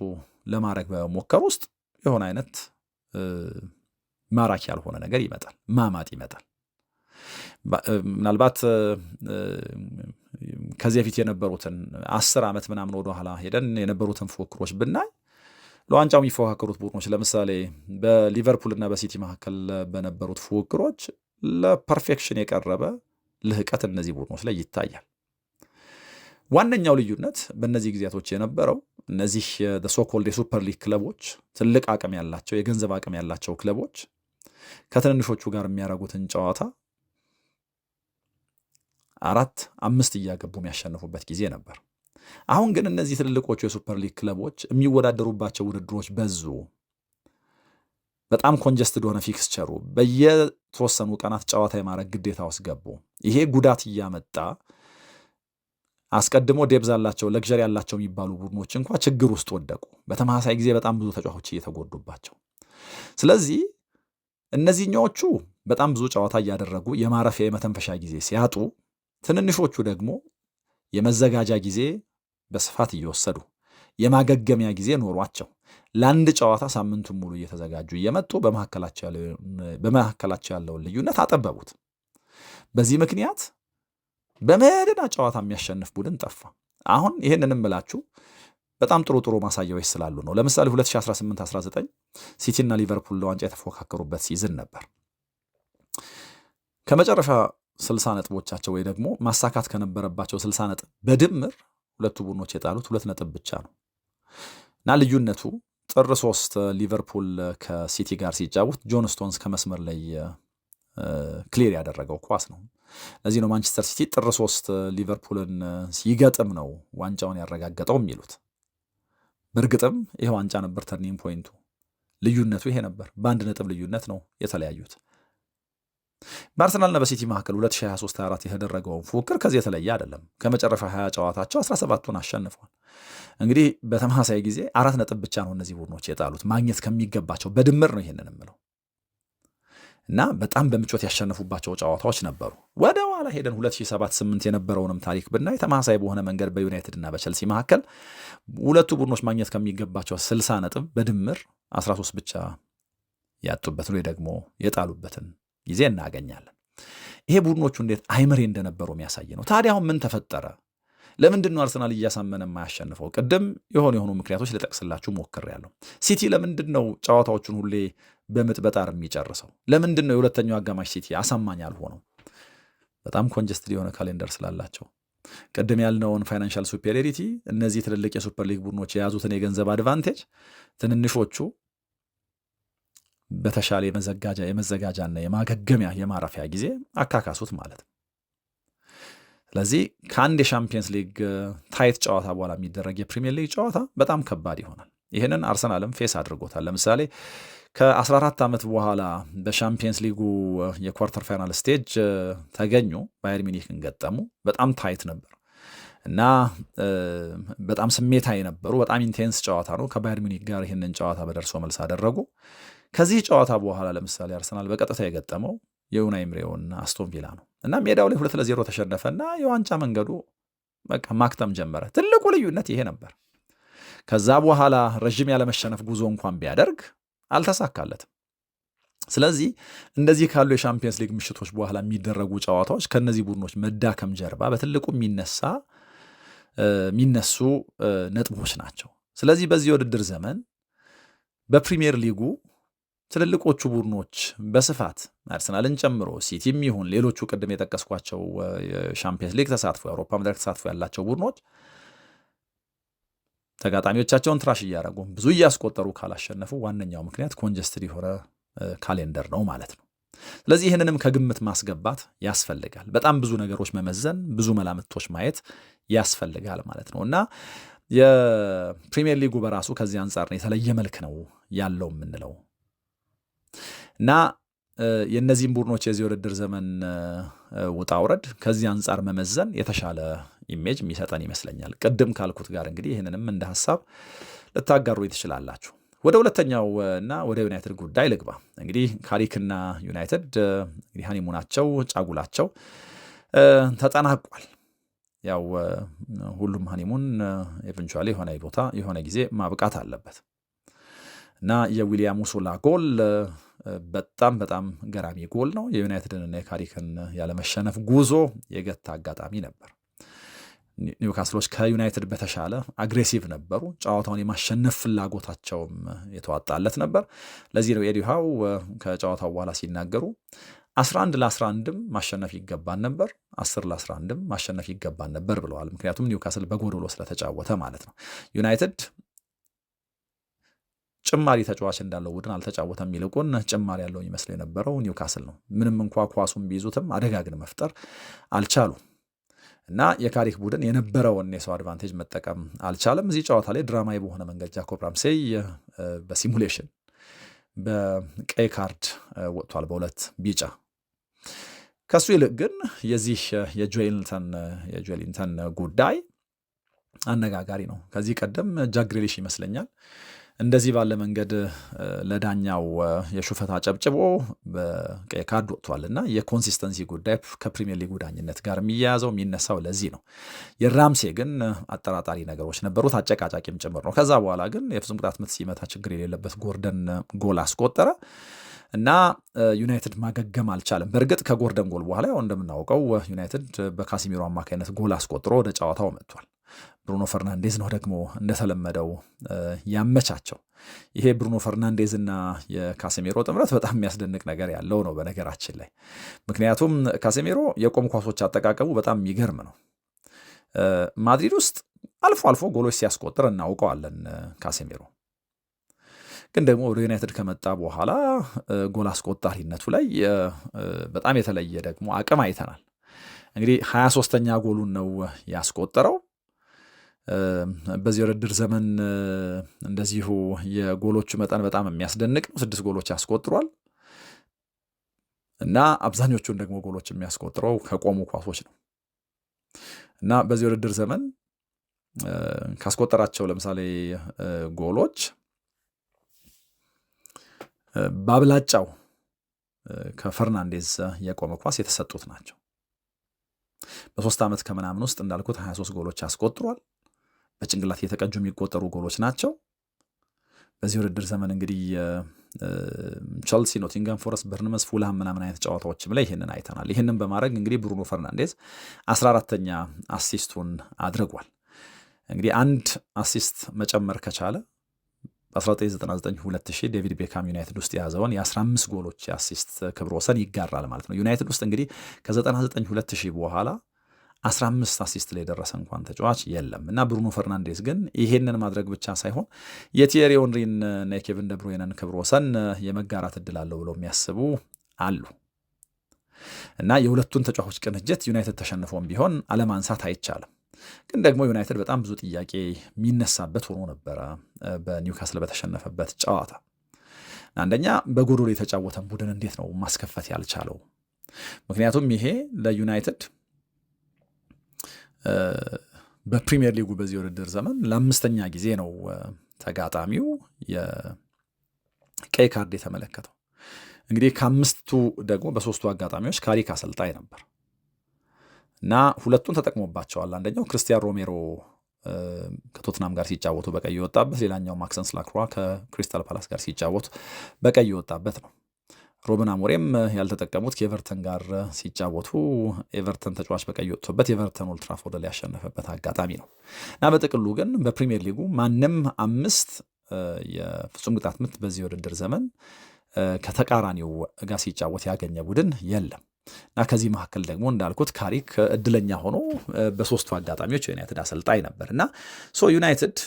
ለማድረግ በሞከር ውስጥ የሆነ አይነት ማራኪ ያልሆነ ነገር ይመጣል፣ ማማጥ ይመጣል። ምናልባት ከዚህ በፊት የነበሩትን 10 ዓመት ምናምን ወደ ኋላ ሄደን የነበሩትን ፉክክሮች ብናይ ለዋንጫው የሚፎካከሩት ቡድኖች ለምሳሌ በሊቨርፑልና በሲቲ መካከል በነበሩት ፉክክሮች ለፐርፌክሽን የቀረበ ልህቀት እነዚህ ቡድኖች ላይ ይታያል። ዋነኛው ልዩነት በእነዚህ ጊዜያቶች የነበረው እነዚህ ሶኮልድ የሱፐር ሊግ ክለቦች ትልቅ አቅም ያላቸው የገንዘብ አቅም ያላቸው ክለቦች ከትንንሾቹ ጋር የሚያደርጉትን ጨዋታ 4-5 እያገቡ የሚያሸንፉበት ጊዜ ነበር። አሁን ግን እነዚህ ትልልቆቹ የሱፐር ሊግ ክለቦች የሚወዳደሩባቸው ውድድሮች በዙ። በጣም ኮንጀስትድ ሆነ ፊክስቸሩ። በየተወሰኑ ቀናት ጨዋታ የማድረግ ግዴታ ውስጥ ገቡ። ይሄ ጉዳት እያመጣ አስቀድሞ ዴብዝ አላቸው ለግዠሪ ያላቸው የሚባሉ ቡድኖች እንኳ ችግር ውስጥ ወደቁ። በተመሳሳይ ጊዜ በጣም ብዙ ተጫዋቾች እየተጎዱባቸው። ስለዚህ እነዚህኛዎቹ በጣም ብዙ ጨዋታ እያደረጉ የማረፊያ የመተንፈሻ ጊዜ ሲያጡ፣ ትንንሾቹ ደግሞ የመዘጋጃ ጊዜ በስፋት እየወሰዱ የማገገሚያ ጊዜ ኖሯቸው ለአንድ ጨዋታ ሳምንቱን ሙሉ እየተዘጋጁ እየመጡ በመካከላቸው ያለውን ልዩነት አጠበቡት። በዚህ ምክንያት በመደዳ ጨዋታ የሚያሸንፍ ቡድን ጠፋ። አሁን ይህንንም ብላችሁ በጣም ጥሩ ማሳያዎች ስላሉ ነው። ለምሳሌ 2018-19 ሲቲና ሊቨርፑል ለዋንጫ የተፎካከሩበት ሲዝን ነበር። ከመጨረሻ 60 ነጥቦቻቸው ወይ ደግሞ ማሳካት ከነበረባቸው 60 ነጥብ በድምር ሁለቱ ቡድኖች የጣሉት 2 ነጥብ ብቻ ነው እና ልዩነቱ ጥር 3 ሊቨርፑል ከሲቲ ጋር ሲጫወት ጆን ስቶንስ ከመስመር ላይ ክሊር ያደረገው ኳስ ነው። ለዚህ ነው ማንቸስተር ሲቲ ጥር 3 ሊቨርፑልን ሲገጥም ነው ዋንጫውን ያረጋገጠው የሚሉት። በእርግጥም ይሄ ዋንጫ ነበር ተርኒንግ ፖይንቱ። ልዩነቱ ይሄ ነበር። በ1 ነጥብ ልዩነት ነው የተለያዩት። በአርሰናልና በሲቲ መካከል 2023-24 የተደረገውን ፉክክር ከዚህ የተለየ አይደለም። ከመጨረሻ 20 ጨዋታቸው 17ቱን አሸንፈዋል። እንግዲህ በተመሳሳይ ጊዜ 4 ነጥብ ብቻ ነው እነዚህ ቡድኖች የጣሉት ማግኘት ከሚገባቸው በድምር ነው ይሄንን የምለው እና በጣም በምቾት ያሸነፉባቸው ጨዋታዎች ነበሩ። ወደ ኋላ ሄደን 2007-8 የነበረውንም ታሪክ ብናይ ተመሳሳይ በሆነ መንገድ በዩናይትድ እና በቸልሲ መካከል ሁለቱ ቡድኖች ማግኘት ከሚገባቸው 60 ነጥብ በድምር 13 ብቻ ያጡበትን ወይ ደግሞ የጣሉበትን ጊዜ እናገኛለን። ይሄ ቡድኖቹ እንዴት አይምሬ እንደነበሩ የሚያሳይ ነው። ታዲያ አሁን ምን ተፈጠረ? ለምንድን ነው አርሰናል እያሳመነ የማያሸንፈው? ቅድም የሆኑ ምክንያቶች ልጠቅስላችሁ ሞክሬያለሁ። ሲቲ ለምንድን ነው ጨዋታዎቹን ሁሌ በምጥ በጣር የሚጨርሰው? ለምንድን ነው የሁለተኛው አጋማሽ ሲቲ አሳማኝ አልሆነው? በጣም ኮንጀስትድ የሆነ ካሌንደር ስላላቸው። ቅድም ያልነውን ፋይናንሻል ሱፔሪዮሪቲ፣ እነዚህ ትልልቅ የሱፐር ሊግ ቡድኖች የያዙትን የገንዘብ አድቫንቴጅ ትንንሾቹ በተሻለ የመዘጋጃና የማገገሚያ የማረፊያ ጊዜ አካካሱት ማለት ነው። ስለዚህ ከአንድ የሻምፒየንስ ሊግ ታይት ጨዋታ በኋላ የሚደረግ የፕሪሚየር ሊግ ጨዋታ በጣም ከባድ ይሆናል። ይህንን አርሰናልም ፌስ አድርጎታል። ለምሳሌ ከ14 ዓመት በኋላ በሻምፒየንስ ሊጉ የኳርተር ፋይናል ስቴጅ ተገኙ፣ ባየር ሚኒክን ገጠሙ። በጣም ታይት ነበር እና በጣም ስሜታዊ ነበሩ። በጣም ኢንቴንስ ጨዋታ ነው። ከባየር ሚኒክ ጋር ይህንን ጨዋታ በደርሶ መልስ አደረጉ። ከዚህ ጨዋታ በኋላ ለምሳሌ አርሰናል በቀጥታ የገጠመው የኡናይ ኤምሬውን አስቶን ቪላ ነው እና ሜዳው ላይ 2-0 ተሸነፈና የዋንጫ መንገዱ በቃ ማክተም ጀመረ። ትልቁ ልዩነት ይሄ ነበር። ከዛ በኋላ ረዥም ያለመሸነፍ ጉዞ እንኳን ቢያደርግ አልተሳካለትም። ስለዚህ እንደዚህ ካሉ የሻምፒየንስ ሊግ ምሽቶች በኋላ የሚደረጉ ጨዋታዎች ከነዚህ ቡድኖች መዳከም ጀርባ በትልቁ የሚነሱ ነጥቦች ናቸው። ስለዚህ በዚህ የውድድር ዘመን በፕሪሚየር ሊጉ ትልልቆቹ ቡድኖች በስፋት አርሰናልን ጨምሮ ሲቲም ይሁን ሌሎቹ ቅድም የጠቀስኳቸው የሻምፒየንስ ሊግ ተሳትፎ የአውሮፓ መድረክ ተሳትፎ ያላቸው ቡድኖች ተጋጣሚዎቻቸውን ትራሽ እያደረጉ ብዙ እያስቆጠሩ ካላሸነፉ ዋነኛው ምክንያት ኮንጀስትድ የሆነ ካሌንደር ነው ማለት ነው። ስለዚህ ይህንንም ከግምት ማስገባት ያስፈልጋል። በጣም ብዙ ነገሮች መመዘን፣ ብዙ መላምቶች ማየት ያስፈልጋል ማለት ነው እና የፕሪሚየር ሊጉ በራሱ ከዚህ አንጻር ነው የተለየ መልክ ነው ያለው የምንለው እና የእነዚህም ቡድኖች የዚህ ውድድር ዘመን ውጣ ውረድ ከዚህ አንጻር መመዘን የተሻለ ኢሜጅ የሚሰጠን ይመስለኛል። ቅድም ካልኩት ጋር እንግዲህ ይህንንም እንደ ሀሳብ ልታጋሩ ትችላላችሁ። ወደ ሁለተኛው እና ወደ ዩናይትድ ጉዳይ ልግባ። እንግዲህ ካሪክና ዩናይትድ እንግዲህ ሀኒሙናቸው ጫጉላቸው ተጠናቋል። ያው ሁሉም ሀኒሙን ኤቨንቹዋሊ የሆነ ጊዜ ማብቃት አለበት እና የዊሊያሙ ሶላ ጎል በጣም በጣም ገራሚ ጎል ነው። የዩናይትድንና የካሪክን ያለመሸነፍ ጉዞ የገታ አጋጣሚ ነበር። ኒውካስሎች ከዩናይትድ በተሻለ አግሬሲቭ ነበሩ። ጨዋታውን የማሸነፍ ፍላጎታቸውም የተዋጣለት ነበር። ለዚህ ነው ኤዲ ሃው ከጨዋታው በኋላ ሲናገሩ 11-11 ማሸነፍ ይገባን ነበር፣ 10-11 ማሸነፍ ይገባን ነበር ብለዋል። ምክንያቱም ኒውካስል በጎዶሎ ስለተጫወተ ማለት ነው። ዩናይትድ ጭማሪ ተጫዋች እንዳለው ቡድን አልተጫወተም። ይልቁን ጭማሪ ያለው ይመስለው የነበረው ኒውካስል ነው። ምንም እንኳ ኳሱን ቢይዙትም አደጋ ግን መፍጠር አልቻሉም እና የካሪክ ቡድን የነበረውን የሰው አድቫንቴጅ መጠቀም አልቻለም። እዚህ ጨዋታ ላይ ድራማዊ በሆነ መንገድ ጃኮብ ራምሴይ በሲሙሌሽን በቀይ ካርድ ወጥቷል፣ በሁለት ቢጫ። ከሱ ይልቅ ግን የዚህ የጆኤሊንተን ጉዳይ አነጋጋሪ ነው። ከዚህ ቀደም ጃክ ግሪሊሽ ይመስለኛል እንደዚህ ባለ መንገድ ለዳኛው የሹፈት አጨብጭቦ በቀይ ካርድ ወጥቷል እና የኮንሲስተንሲ ጉዳይ ከፕሪሚየር ሊጉ ዳኝነት ጋር የሚያያዘው የሚነሳው ለዚህ ነው። የራምሴ ግን አጠራጣሪ ነገሮች ነበሩት፣ አጨቃጫቂም ጭምር ነው። ከዛ በኋላ ግን የፍጹም ቅጣት ምት ሲመታ ችግር የሌለበት ጎርደን ጎል አስቆጠረ እና ዩናይትድ ማገገም አልቻለም። በእርግጥ ከጎርደን ጎል በኋላ ያው እንደምናውቀው ዩናይትድ በካሲሚሮ አማካኝነት ጎል አስቆጥሮ ወደ ጨዋታው መጥቷል። ብሩኖ ፈርናንዴዝ ነው ደግሞ እንደተለመደው ያመቻቸው። ይሄ ብሩኖ ፈርናንዴዝ እና የካሴሜሮ ጥምረት በጣም የሚያስደንቅ ነገር ያለው ነው በነገራችን ላይ። ምክንያቱም ካሴሜሮ የቆም ኳሶች አጠቃቀሙ በጣም የሚገርም ነው። ማድሪድ ውስጥ አልፎ አልፎ ጎሎች ሲያስቆጥር እናውቀዋለን። ካሴሜሮ ግን ደግሞ ወደ ዩናይትድ ከመጣ በኋላ ጎል አስቆጣሪነቱ ላይ በጣም የተለየ ደግሞ አቅም አይተናል። እንግዲህ 23ኛ ጎሉን ነው ያስቆጠረው። በዚህ ውድድር ዘመን እንደዚሁ የጎሎቹ መጠን በጣም የሚያስደንቅ ነው። 6 ጎሎች ያስቆጥሯል እና አብዛኞቹን ደግሞ ጎሎች የሚያስቆጥረው ከቆሙ ኳሶች ነው እና በዚህ ውድድር ዘመን ካስቆጠራቸው ለምሳሌ ጎሎች በአብላጫው ከፈርናንዴዝ የቆመ ኳስ የተሰጡት ናቸው። በ3 ዓመት ከምናምን ውስጥ እንዳልኩት 23 ጎሎች አስቆጥሯል። በጭንቅላት እየተቀጁ የሚቆጠሩ ጎሎች ናቸው። በዚህ ውድድር ዘመን እንግዲህ ቸልሲ፣ ኖቲንጋም ፎረስት፣ በርንመስ፣ ፉልሃም ምናምን አይነት ጨዋታዎችም ላይ ይህንን አይተናል። ይህንን በማድረግ እንግዲህ ብሩኖ ፈርናንዴዝ 14ተኛ አሲስቱን አድርጓል። እንግዲህ አንድ አሲስት መጨመር ከቻለ በ1999-2000 ዴቪድ ቤካም ዩናይትድ ውስጥ የያዘውን የ15 ጎሎች የአሲስት ክብረ ወሰን ይጋራል ማለት ነው። ዩናይትድ ውስጥ እንግዲህ ከ99-2000 በኋላ 15 አሲስት ላይ የደረሰ እንኳን ተጫዋች የለም እና ብሩኖ ፈርናንዴዝ ግን ይሄንን ማድረግ ብቻ ሳይሆን የቲየሪ ኦንሪን እና የኬቪን ደብሩይነን ክብረ ወሰን የመጋራት እድል አለው ብለው የሚያስቡ አሉ እና የሁለቱን ተጫዋቾች ቅንጅት ዩናይትድ ተሸንፎም ቢሆን አለማንሳት አይቻልም። ግን ደግሞ ዩናይትድ በጣም ብዙ ጥያቄ የሚነሳበት ሆኖ ነበረ በኒውካስል በተሸነፈበት ጨዋታ። አንደኛ በጎዶሎ የተጫወተን ቡድን እንዴት ነው ማስከፈት ያልቻለው? ምክንያቱም ይሄ ለዩናይትድ በፕሪሚየር ሊጉ በዚህ ውድድር ዘመን ለ5ኛ ጊዜ ነው ተጋጣሚው የቀይ ካርድ የተመለከተው። እንግዲህ ከ5ቱ ደግሞ በ3ቱ አጋጣሚዎች ካሪክ አሰልጣኝ ነበር እና ሁለቱን ተጠቅሞባቸዋል። አንደኛው ክርስቲያን ሮሜሮ ከቶትናም ጋር ሲጫወቱ በቀይ የወጣበት፣ ሌላኛው ማክሰንስ ላክሮዋ ከክሪስታል ፓላስ ጋር ሲጫወቱ በቀይ የወጣበት ነው። ሮብን አሞሪም ያልተጠቀሙት ከኤቨርተን ጋር ሲጫወቱ ኤቨርተን ተጫዋች በቀይ ወጥቶበት ኤቨርተን ኦልድ ትራፎርድ ላይ ያሸነፈበት አጋጣሚ ነው እና በጥቅሉ ግን በፕሪሚየር ሊጉ ማንም 5 የፍጹም ቅጣት ምት በዚህ ውድድር ዘመን ከተቃራኒው ጋር ሲጫወት ያገኘ ቡድን የለም እና ከዚህ መካከል ደግሞ እንዳልኩት ካሪክ እድለኛ ሆኖ በ3ቱ አጋጣሚዎች ዩናይትድ አሰልጣኝ ነበር እና ዩናይትድ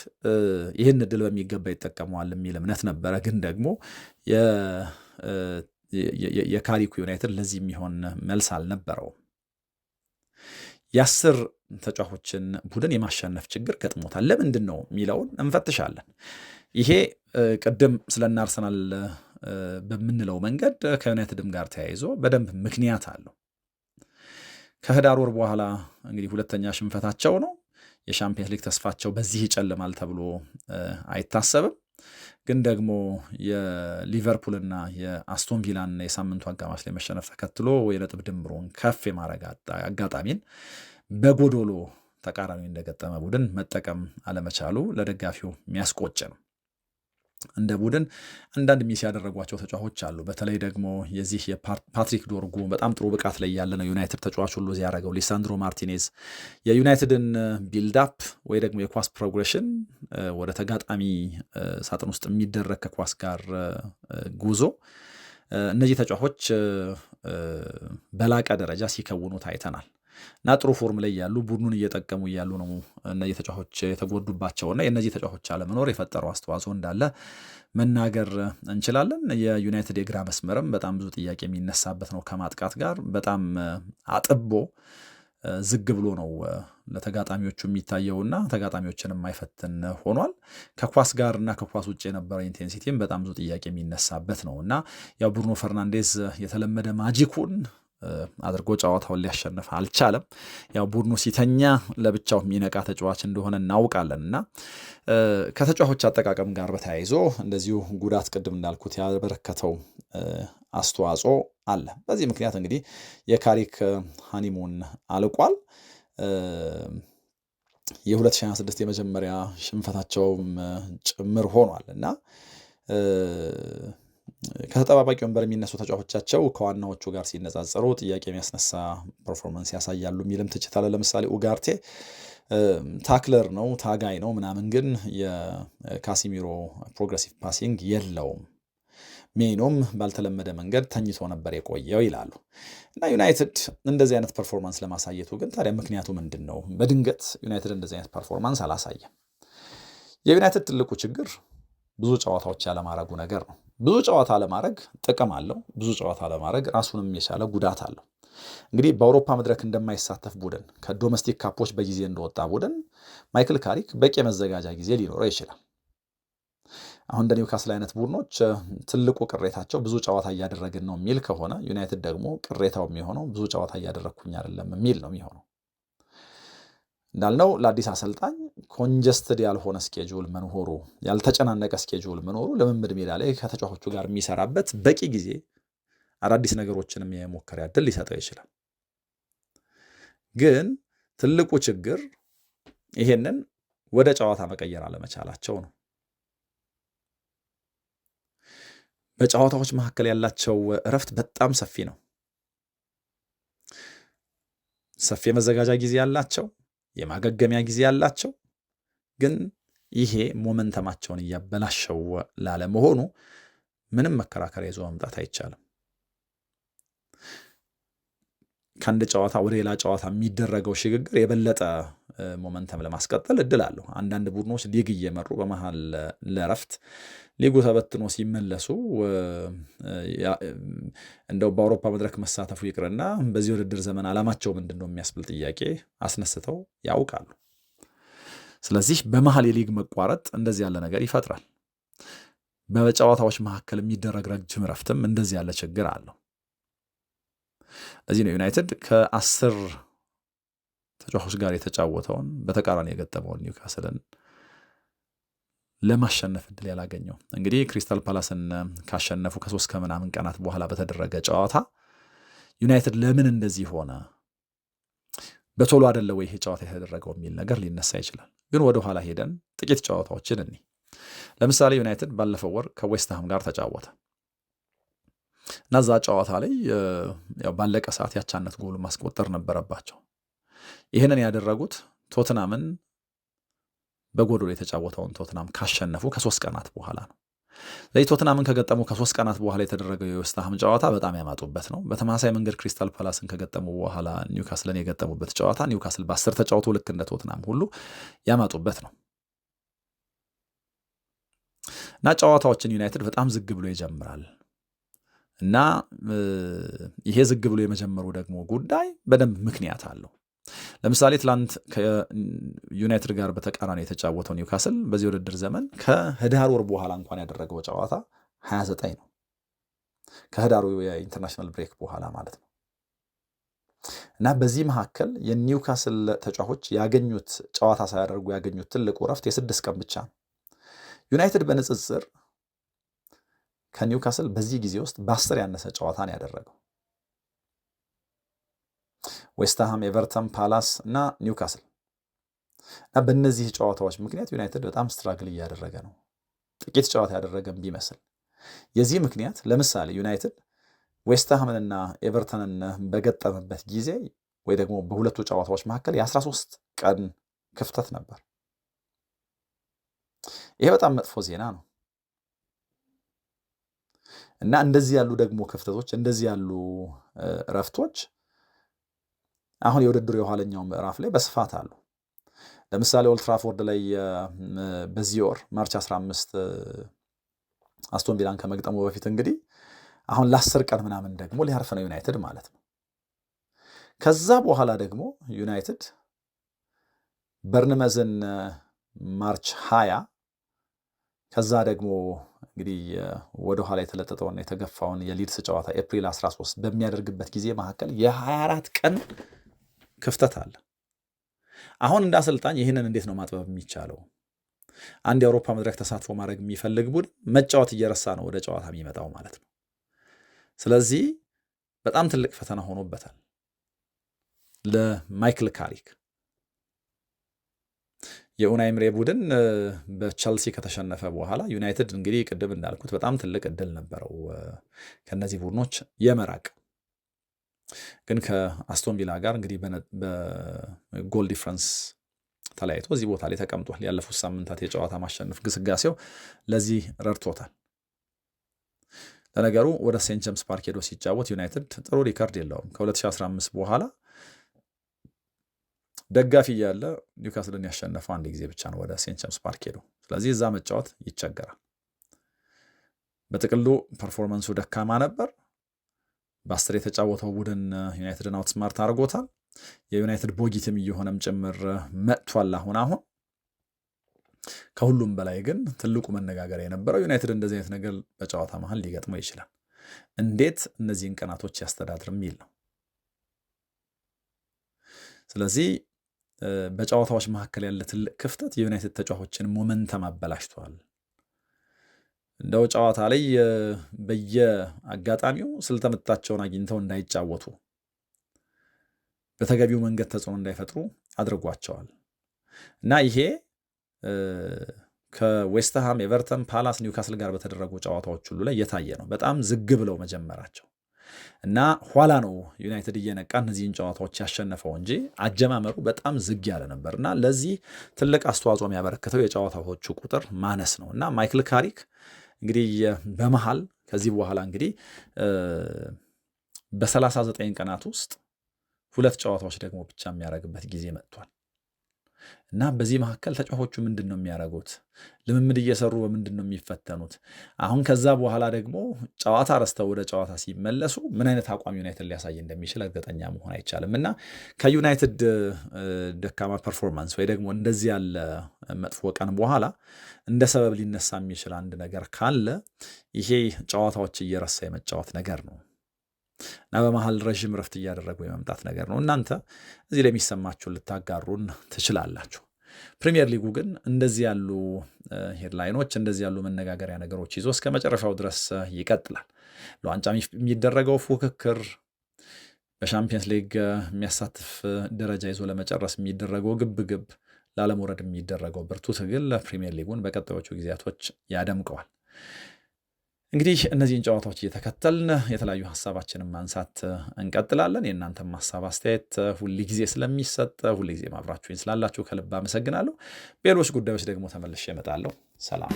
ይህን እድል በሚገባ ይጠቀመዋል የሚል እምነት ነበረ። ግን ደግሞ የካሪኩ ዩናይትድ ለዚህ የሚሆን መልስ አልነበረውም። የ10 ተጫዋቾችን ቡድን የማሸነፍ ችግር ገጥሞታል። ለምንድን ነው የሚለውን እንፈትሻለን። ይሄ ቅድም ስለና አርሰናል በምንለው መንገድ ከዩናይትድም ጋር ተያይዞ በደንብ ምክንያት አለው። ከህዳር ወር በኋላ እንግዲህ 2ኛ ሽንፈታቸው ነው። የሻምፒየንስ ሊግ ተስፋቸው በዚህ ይጨልማል ተብሎ አይታሰብም። ግን ደግሞ የሊቨርፑልና የአስቶን ቪላን የሳምንቱ አጋማሽ ላይ መሸነፍ ተከትሎ የነጥብ ድምሩን ከፍ የማድረግ አጋጣሚን በጎዶሎ ተቃራኒ እንደገጠመ ቡድን መጠቀም አለመቻሉ ለደጋፊው የሚያስቆጭ ነው። እንደ ቡድን አንዳንድ ሚስ ያደረጓቸው ተጫዋቾች አሉ። በተለይ ደግሞ የዚህ የፓትሪክ ዶርጉ በጣም ጥሩ ብቃት ላይ ያለ ነው ዩናይትድ ተጫዋች ሁሉ ያደረገው ሊሳንድሮ ማርቲኔዝ የዩናይትድን ቢልዳፕ ወይ ደግሞ የኳስ ፕሮግሬሽን ወደ ተጋጣሚ ሳጥን ውስጥ የሚደረግ ከኳስ ጋር ጉዞ እነዚህ ተጫዋቾች በላቀ ደረጃ ሲከውኑ ታይተናል እና ጥሩ ፎርም ላይ ያሉ ቡድኑን እየጠቀሙ እያሉ ነው እነዚህ ተጫዋቾች የተጎዱባቸውና የእነዚህ ተጫዋቾች አለመኖር የፈጠረው አስተዋጽኦ እንዳለ መናገር እንችላለን። የዩናይትድ የግራ መስመርም በጣም ብዙ ጥያቄ የሚነሳበት ነው። ከማጥቃት ጋር በጣም አጥቦ ዝግ ብሎ ነው ለተጋጣሚዎቹ የሚታየውና ተጋጣሚዎችን የማይፈትን ሆኗል። ከኳስ ጋር እና ከኳስ ውጭ የነበረው ኢንቴንሲቲም በጣም ብዙ ጥያቄ የሚነሳበት ነው እና ያው ብሩኖ ፈርናንዴዝ የተለመደ ማጂኩን አድርጎ ጨዋታውን ሊያሸንፍ አልቻለም። ያው ቡድኑ ሲተኛ ለብቻው የሚነቃ ተጫዋች እንደሆነ እናውቃለን እና ከተጫዋቾች አጠቃቀም ጋር በተያይዞ እንደዚሁ ጉዳት ቅድም እንዳልኩት ያበረከተው አስተዋጽኦ አለ። በዚህ ምክንያት እንግዲህ የካሪክ ሃኒሙን አልቋል። የ2026 የመጀመሪያ ሽንፈታቸውም ጭምር ሆኗል እና ከተጠባባቂ ወንበር የሚነሱ ተጫዋቾቻቸው ከዋናዎቹ ጋር ሲነጻጸሩ ጥያቄ የሚያስነሳ ፐርፎርማንስ ያሳያሉ የሚልም ትችት አለ። ለምሳሌ ኡጋርቴ ታክለር ነው፣ ታጋይ ነው ምናምን፣ ግን የካሲሚሮ ፕሮግሬሲቭ ፓሲንግ የለውም። ሜኖም ባልተለመደ መንገድ ተኝቶ ነበር የቆየው ይላሉ እና ዩናይትድ እንደዚህ አይነት ፐርፎርማንስ ለማሳየቱ ግን ታዲያ ምክንያቱ ምንድን ነው? በድንገት ዩናይትድ እንደዚህ አይነት ፐርፎርማንስ አላሳየም። የዩናይትድ ትልቁ ችግር ብዙ ጨዋታዎች ያለማድረጉ ነገር ነው። ብዙ ጨዋታ አለማድረግ ጥቅም አለው። ብዙ ጨዋታ አለማድረግ ራሱንም የቻለ ጉዳት አለው። እንግዲህ በአውሮፓ መድረክ እንደማይሳተፍ ቡድን፣ ከዶሜስቲክ ካፖች በጊዜ እንደወጣ ቡድን ማይክል ካሪክ በቂ የመዘጋጃ ጊዜ ሊኖረው ይችላል። አሁን እንደ ኒውካስል አይነት ቡድኖች ትልቁ ቅሬታቸው ብዙ ጨዋታ እያደረግን ነው የሚል ከሆነ ዩናይትድ ደግሞ ቅሬታው የሚሆነው ብዙ ጨዋታ እያደረግኩኝ አይደለም የሚል ነው የሚሆነው። እንዳልነው ለአዲስ አሰልጣኝ ኮንጀስትድ ያልሆነ ስኬጁል መኖሩ፣ ያልተጨናነቀ ስኬጁል መኖሩ ልምምድ ሜዳ ላይ ከተጫዋቾቹ ጋር የሚሰራበት በቂ ጊዜ አዳዲስ ነገሮችንም የሞከሪያ ዕድል ሊሰጠው ይችላል። ግን ትልቁ ችግር ይሄንን ወደ ጨዋታ መቀየር አለመቻላቸው ነው። በጨዋታዎች መካከል ያላቸው እረፍት በጣም ሰፊ ነው። ሰፊ የመዘጋጃ ጊዜ ያላቸው፣ የማገገሚያ ጊዜ ያላቸው፣ ግን ይሄ ሞመንተማቸውን እያበላሸው ላለመሆኑ ምንም መከራከሪያ ይዞ መምጣት አይቻልም። ከአንድ ጨዋታ ወደ ሌላ ጨዋታ የሚደረገው ሽግግር የበለጠ ሞመንተም ለማስቀጠል እድል አለው። አንዳንድ ቡድኖች ሊግ እየመሩ በመሃል ለረፍት ሊጉ ተበትኖ ሲመለሱ እንደው በአውሮፓ መድረክ መሳተፉ ይቅርና በዚህ ውድድር ዘመን ዓላማቸው ምንድን ነው የሚያስብል ጥያቄ አስነስተው ያውቃሉ። ስለዚህ በመሃል የሊግ መቋረጥ እንደዚህ ያለ ነገር ይፈጥራል። በጨዋታዎች መካከል የሚደረግ ረጅም ረፍትም እንደዚህ ያለ ችግር አለው። ለዚህ ነው ዩናይትድ ከ10 ተጫዋቾች ጋር የተጫወተውን በተቃራኒ የገጠመውን ኒውካስልን ለማሸነፍ እድል ያላገኘው። እንግዲህ ክሪስታል ፓላስን ካሸነፉ ከ3 ከምናምን ቀናት በኋላ በተደረገ ጨዋታ ዩናይትድ ለምን እንደዚህ ሆነ፣ በቶሎ አይደለ ወይ ይሄ ጨዋታ የተደረገው የሚል ነገር ሊነሳ ይችላል። ግን ወደ ኋላ ሄደን ጥቂት ጨዋታዎችን እኒ ለምሳሌ ዩናይትድ ባለፈው ወር ከዌስትሃም ጋር ተጫወተ እና እዛ ጨዋታ ላይ ያው ባለቀ ሰዓት ያቻነት ጎል ማስቆጠር ነበረባቸው። ይህንን ያደረጉት ቶትናምን በጎዶሎ የተጫወተውን ቶትናም ካሸነፉ ከ3 ቀናት በኋላ ነው። ስለዚህ ቶትናምን ከገጠሙ ከ3 ቀናት በኋላ የተደረገው የዌስትሃም ጨዋታ በጣም ያማጡበት ነው። በተመሳሳይ መንገድ ክሪስታል ፓላስን ከገጠሙ በኋላ ኒውካስልን የገጠሙበት ጨዋታ ኒውካስል በ10 ተጫውቶ ልክ እንደ ቶትናም ሁሉ ያማጡበት ነው እና ጨዋታዎችን ዩናይትድ በጣም ዝግ ብሎ ይጀምራል እና ይሄ ዝግ ብሎ የመጀመሩ ደግሞ ጉዳይ በደንብ ምክንያት አለው። ለምሳሌ ትላንት ከዩናይትድ ጋር በተቃራኒ የተጫወተው ኒውካስል በዚህ ውድድር ዘመን ከህዳር ወር በኋላ እንኳን ያደረገው ጨዋታ 29 ነው። ከህዳሩ የኢንተርናሽናል ብሬክ በኋላ ማለት ነው። እና በዚህ መካከል የኒውካስል ተጫዋቾች ያገኙት ጨዋታ ሳያደርጉ ያገኙት ትልቁ ረፍት የ6 ቀን ብቻ ነው። ዩናይትድ በንጽጽር ከኒውካስል በዚህ ጊዜ ውስጥ በ10 ያነሰ ጨዋታ ነው ያደረገው። ዌስትሃም፣ ኤቨርተን፣ ፓላስ እና ኒውካስል እና በእነዚህ ጨዋታዎች ምክንያት ዩናይትድ በጣም ስትራግል እያደረገ ነው። ጥቂት ጨዋታ ያደረገም ቢመስል የዚህ ምክንያት ለምሳሌ ዩናይትድ ዌስትሃምንና ኤቨርተንን በገጠመበት ጊዜ ወይ ደግሞ በሁለቱ ጨዋታዎች መካከል የ13 ቀን ክፍተት ነበር። ይሄ በጣም መጥፎ ዜና ነው እና እንደዚህ ያሉ ደግሞ ክፍተቶች፣ እንደዚህ ያሉ እረፍቶች አሁን የውድድሩ የኋለኛው ምዕራፍ ላይ በስፋት አሉ። ለምሳሌ ኦልድ ትራፎርድ ላይ በዚህ ወር ማርች 15 አስቶን ቪላን ከመግጠሙ በፊት እንግዲህ አሁን ለ10 ቀን ምናምን ደግሞ ሊያርፍ ነው ዩናይትድ ማለት ነው። ከዛ በኋላ ደግሞ ዩናይትድ በርንመዝን ማርች 20 ከዛ ደግሞ እንግዲህ ወደ ኋላ የተለጠጠውና የተገፋውን የሊድስ ጨዋታ ኤፕሪል 13 በሚያደርግበት ጊዜ መካከል የ24 ቀን ክፍተት አለ። አሁን እንደ አሰልጣኝ ይህንን እንዴት ነው ማጥበብ የሚቻለው? አንድ የአውሮፓ መድረክ ተሳትፎ ማድረግ የሚፈልግ ቡድን መጫወት እየረሳ ነው ወደ ጨዋታ የሚመጣው ማለት ነው። ስለዚህ በጣም ትልቅ ፈተና ሆኖበታል ለማይክል ካሪክ። የኡናይ ኤምሬ ቡድን በቸልሲ ከተሸነፈ በኋላ ዩናይትድ እንግዲህ ቅድም እንዳልኩት በጣም ትልቅ እድል ነበረው ከነዚህ ቡድኖች የመራቅ። ግን ከአስቶን ቪላ ጋር እንግዲህ በጎል ዲፍረንስ ተለያይቶ እዚህ ቦታ ላይ ተቀምጧል። ያለፉት ሳምንታት የጨዋታ ማሸነፍ ግስጋሴው ለዚህ ረድቶታል። ለነገሩ ወደ ሴንት ጄምስ ፓርክ ሄዶ ሲጫወት ዩናይትድ ጥሩ ሪከርድ የለውም። ከ2015 በኋላ ደጋፊ እያለ ኒውካስልን ያሸነፈው አንድ ጊዜ ብቻ ነው ወደ ሴንት ጄምስ ፓርክ ሄዶ። ስለዚህ እዛ መጫወት ይቸገራል። በጥቅሉ ፐርፎርማንሱ ደካማ ነበር። በ10 የተጫወተው ቡድን ዩናይትድን አውትስማርት አድርጎታል። የዩናይትድ ቦጊትም እየሆነም ጭምር መጥቷል። አሁን ከሁሉም በላይ ግን ትልቁ መነጋገሪያ የነበረው ዩናይትድ እንደዚህ አይነት ነገር በጨዋታ መሀል ሊገጥመው ይችላል፣ እንዴት እነዚህን ቀናቶች ያስተዳድር የሚል ነው። ስለዚህ በጨዋታዎች መካከል ያለ ትልቅ ክፍተት የዩናይትድ ተጫዋቾችን ሞመንተም አበላሽቷል። እንደው ጨዋታ ላይ በየአጋጣሚው ስልተ ምታቸውን አግኝተው እንዳይጫወቱ በተገቢው መንገድ ተጽዕኖ እንዳይፈጥሩ አድርጓቸዋል እና ይሄ ከዌስትሃም፣ ኤቨርተን፣ ፓላስ፣ ኒውካስል ጋር በተደረጉ ጨዋታዎች ሁሉ ላይ የታየ ነው። በጣም ዝግ ብለው መጀመራቸው እና ኋላ ነው ዩናይትድ እየነቃ እነዚህን ጨዋታዎች ያሸነፈው እንጂ አጀማመሩ በጣም ዝግ ያለ ነበር እና ለዚህ ትልቅ አስተዋጽኦ የሚያበረክተው የጨዋታዎቹ ቁጥር ማነስ ነው እና ማይክል ካሪክ እንግዲህ በመሃል ከዚህ በኋላ እንግዲህ በ39 ቀናት ውስጥ 2 ጨዋታዎች ደግሞ ብቻ የሚያደርግበት ጊዜ መጥቷል እና በዚህ መካከል ተጫዋቾቹ ምንድን ነው የሚያደርጉት? ልምምድ እየሰሩ በምንድን ነው የሚፈተኑት? አሁን ከዛ በኋላ ደግሞ ጨዋታ ረስተው ወደ ጨዋታ ሲመለሱ ምን አይነት አቋም ዩናይትድ ሊያሳይ እንደሚችል እርግጠኛ መሆን አይቻልም እና ከዩናይትድ ደካማ ፐርፎርማንስ ወይ ደግሞ እንደዚህ ያለ መጥፎ ቀን በኋላ እንደ ሰበብ ሊነሳ የሚችል አንድ ነገር ካለ ይሄ ጨዋታዎች እየረሳ የመጫወት ነገር ነው እና በመሃል ረዥም ረፍት እያደረጉ የመምጣት ነገር ነው። እናንተ እዚህ ላይ የሚሰማችሁን ልታጋሩን ትችላላችሁ። ፕሪሚየር ሊጉ ግን እንደዚህ ያሉ ሄድላይኖች እንደዚህ ያሉ መነጋገሪያ ነገሮች ይዞ እስከ መጨረሻው ድረስ ይቀጥላል። ለዋንጫ የሚደረገው ፉክክር፣ በሻምፒየንስ ሊግ የሚያሳትፍ ደረጃ ይዞ ለመጨረስ የሚደረገው ግብግብ፣ ላለመውረድ የሚደረገው ብርቱ ትግል ፕሪሚየር ሊጉን በቀጣዮቹ ጊዜያቶች ያደምቀዋል። እንግዲህ እነዚህን ጨዋታዎች እየተከተልን የተለያዩ ሀሳባችንን ማንሳት እንቀጥላለን። የእናንተም ሀሳብ አስተያየት ሁል ጊዜ ስለሚሰጥ ሁል ጊዜ ማብራችሁኝ ስላላችሁ ከልብ አመሰግናለሁ። በሌሎች ጉዳዮች ደግሞ ተመልሼ እመጣለሁ። ሰላም።